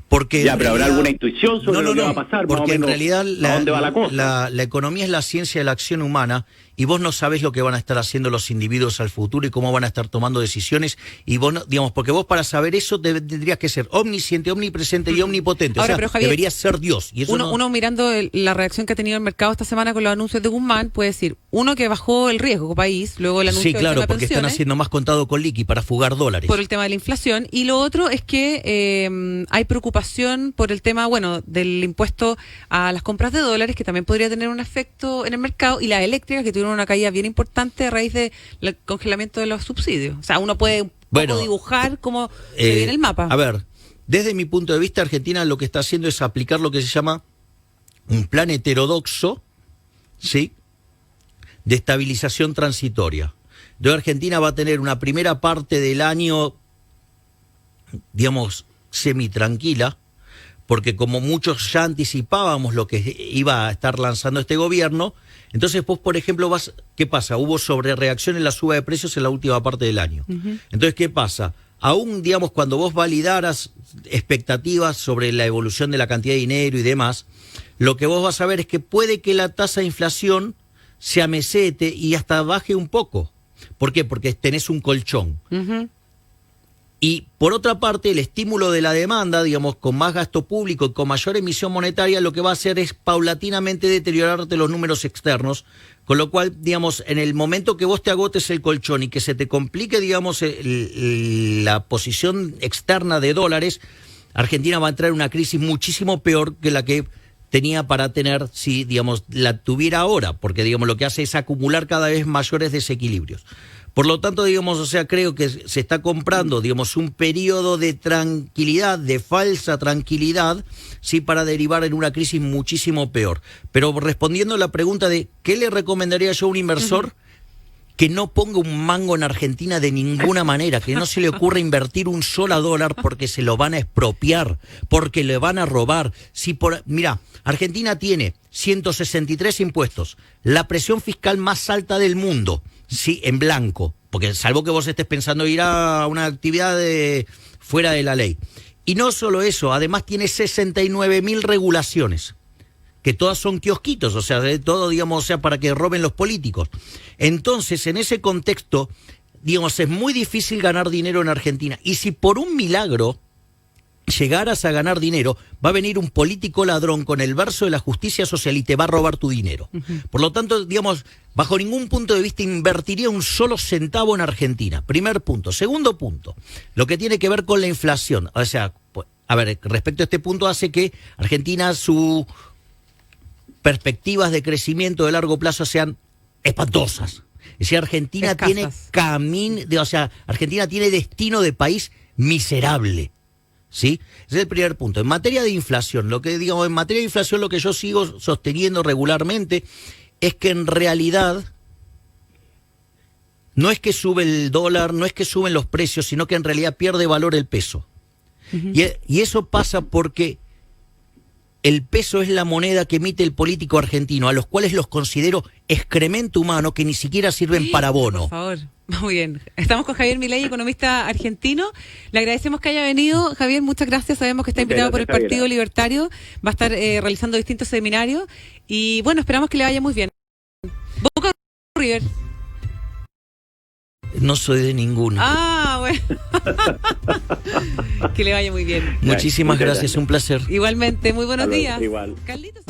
D: Porque
E: ya, pero habrá alguna intuición sobre lo que va a pasar,
D: porque
E: más o menos,
D: en realidad
E: ¿a dónde va la cosa?
D: La economía es la ciencia de la acción humana y vos no sabés lo que van a estar haciendo los individuos al futuro y cómo van a estar tomando decisiones y vos, no, digamos, porque vos para saber eso tendrías que ser omnisciente, omnipresente y omnipotente.
C: Ahora,
D: o sea,
C: pero, Javier,
D: deberías ser Dios. Y eso
C: uno mirando la reacción que ha tenido el mercado esta semana con los anuncios de Guzmán, puede decir, uno que bajó el riesgo país, luego el anuncio
D: sí, claro,
C: de
D: porque
C: pensiones,
D: están haciendo más contado con liqui para fugar dólares.
C: por el tema de la inflación, y lo otro es que hay preocupación por el tema, bueno, del impuesto a las compras de dólares, que también podría tener un efecto en el mercado, y las eléctricas, que tuvieron una caída bien importante a raíz del congelamiento de los subsidios. O sea, uno puede un poco dibujar cómo se viene el mapa.
D: A ver, desde mi punto de vista, Argentina lo que está haciendo es aplicar lo que se llama un plan heterodoxo, ¿sí?, de estabilización transitoria. Entonces Argentina va a tener una primera parte del año, digamos, semi-tranquila, porque como muchos ya anticipábamos lo que iba a estar lanzando este gobierno, entonces vos, por ejemplo, ¿qué pasa? Hubo sobrereacción en la suba de precios en la última parte del año. Entonces, ¿qué pasa? Aún, digamos, cuando vos validaras expectativas sobre la evolución de la cantidad de dinero y demás, lo que vos vas a ver es que puede que la tasa de inflación se amesete y hasta baje un poco. ¿Por qué? Porque tenés un colchón. Y por otra parte, el estímulo de la demanda, digamos, con más gasto público y con mayor emisión monetaria, lo que va a hacer es paulatinamente deteriorarte los números externos, con lo cual, digamos, en el momento que vos te agotes el colchón y que se te complique, digamos, la posición externa de dólares, Argentina va a entrar en una crisis muchísimo peor que la que tenía para tener si, digamos, la tuviera ahora, porque, digamos, lo que hace es acumular cada vez mayores desequilibrios. Por lo tanto, digamos, o sea, creo que se está comprando, digamos, un periodo de tranquilidad, de falsa tranquilidad, sí, para derivar en una crisis muchísimo peor. Pero respondiendo a la pregunta de ¿qué le recomendaría yo a un inversor? Que no ponga un mango en Argentina de ninguna manera, que no se le ocurra invertir un solo dólar porque se lo van a expropiar, porque le van a robar. Mira, Argentina tiene 163 impuestos, la presión fiscal más alta del mundo, sí, en blanco, porque salvo que vos estés pensando ir a una actividad fuera de la ley. Y no solo eso, además tiene 69.000 regulaciones, que todas son kiosquitos, o sea, de todo, digamos, o sea, para que roben los políticos. Entonces, en ese contexto, digamos, es muy difícil ganar dinero en Argentina. Y si por un milagro llegaras a ganar dinero, va a venir un político ladrón con el verso de la justicia social y te va a robar tu dinero. Por lo tanto, digamos, bajo ningún punto de vista invertiría un solo centavo en Argentina. Primer punto. Segundo punto, lo que tiene que ver con la inflación. O sea, pues, a ver, respecto a este punto hace que Argentina, su perspectivas de crecimiento de largo plazo sean espantosas. Es decir, Argentina Argentina tiene destino de país miserable. ¿Sí? Ese es el primer punto. En materia de inflación, lo que yo sigo sosteniendo regularmente es que en realidad no es que sube el dólar, no es que suben los precios, sino que en realidad pierde valor el peso. Y eso pasa porque el peso es la moneda que emite el político argentino, a los cuales los considero excremento humano que ni siquiera sirven para bono.
C: Por favor, muy bien. Estamos con Javier Milei, economista argentino. Le agradecemos que haya venido. Javier, muchas gracias. Sabemos que está invitado por el Partido Libertario. Va a estar realizando distintos seminarios. Y bueno, esperamos que le vaya muy bien. Boca o River.
D: No soy de ninguno.
C: Ah, bueno. Que le vaya muy bien.
D: Muchísimas gracias, un placer.
C: Igualmente, muy buenos días.
E: Igual.
C: Carlitos.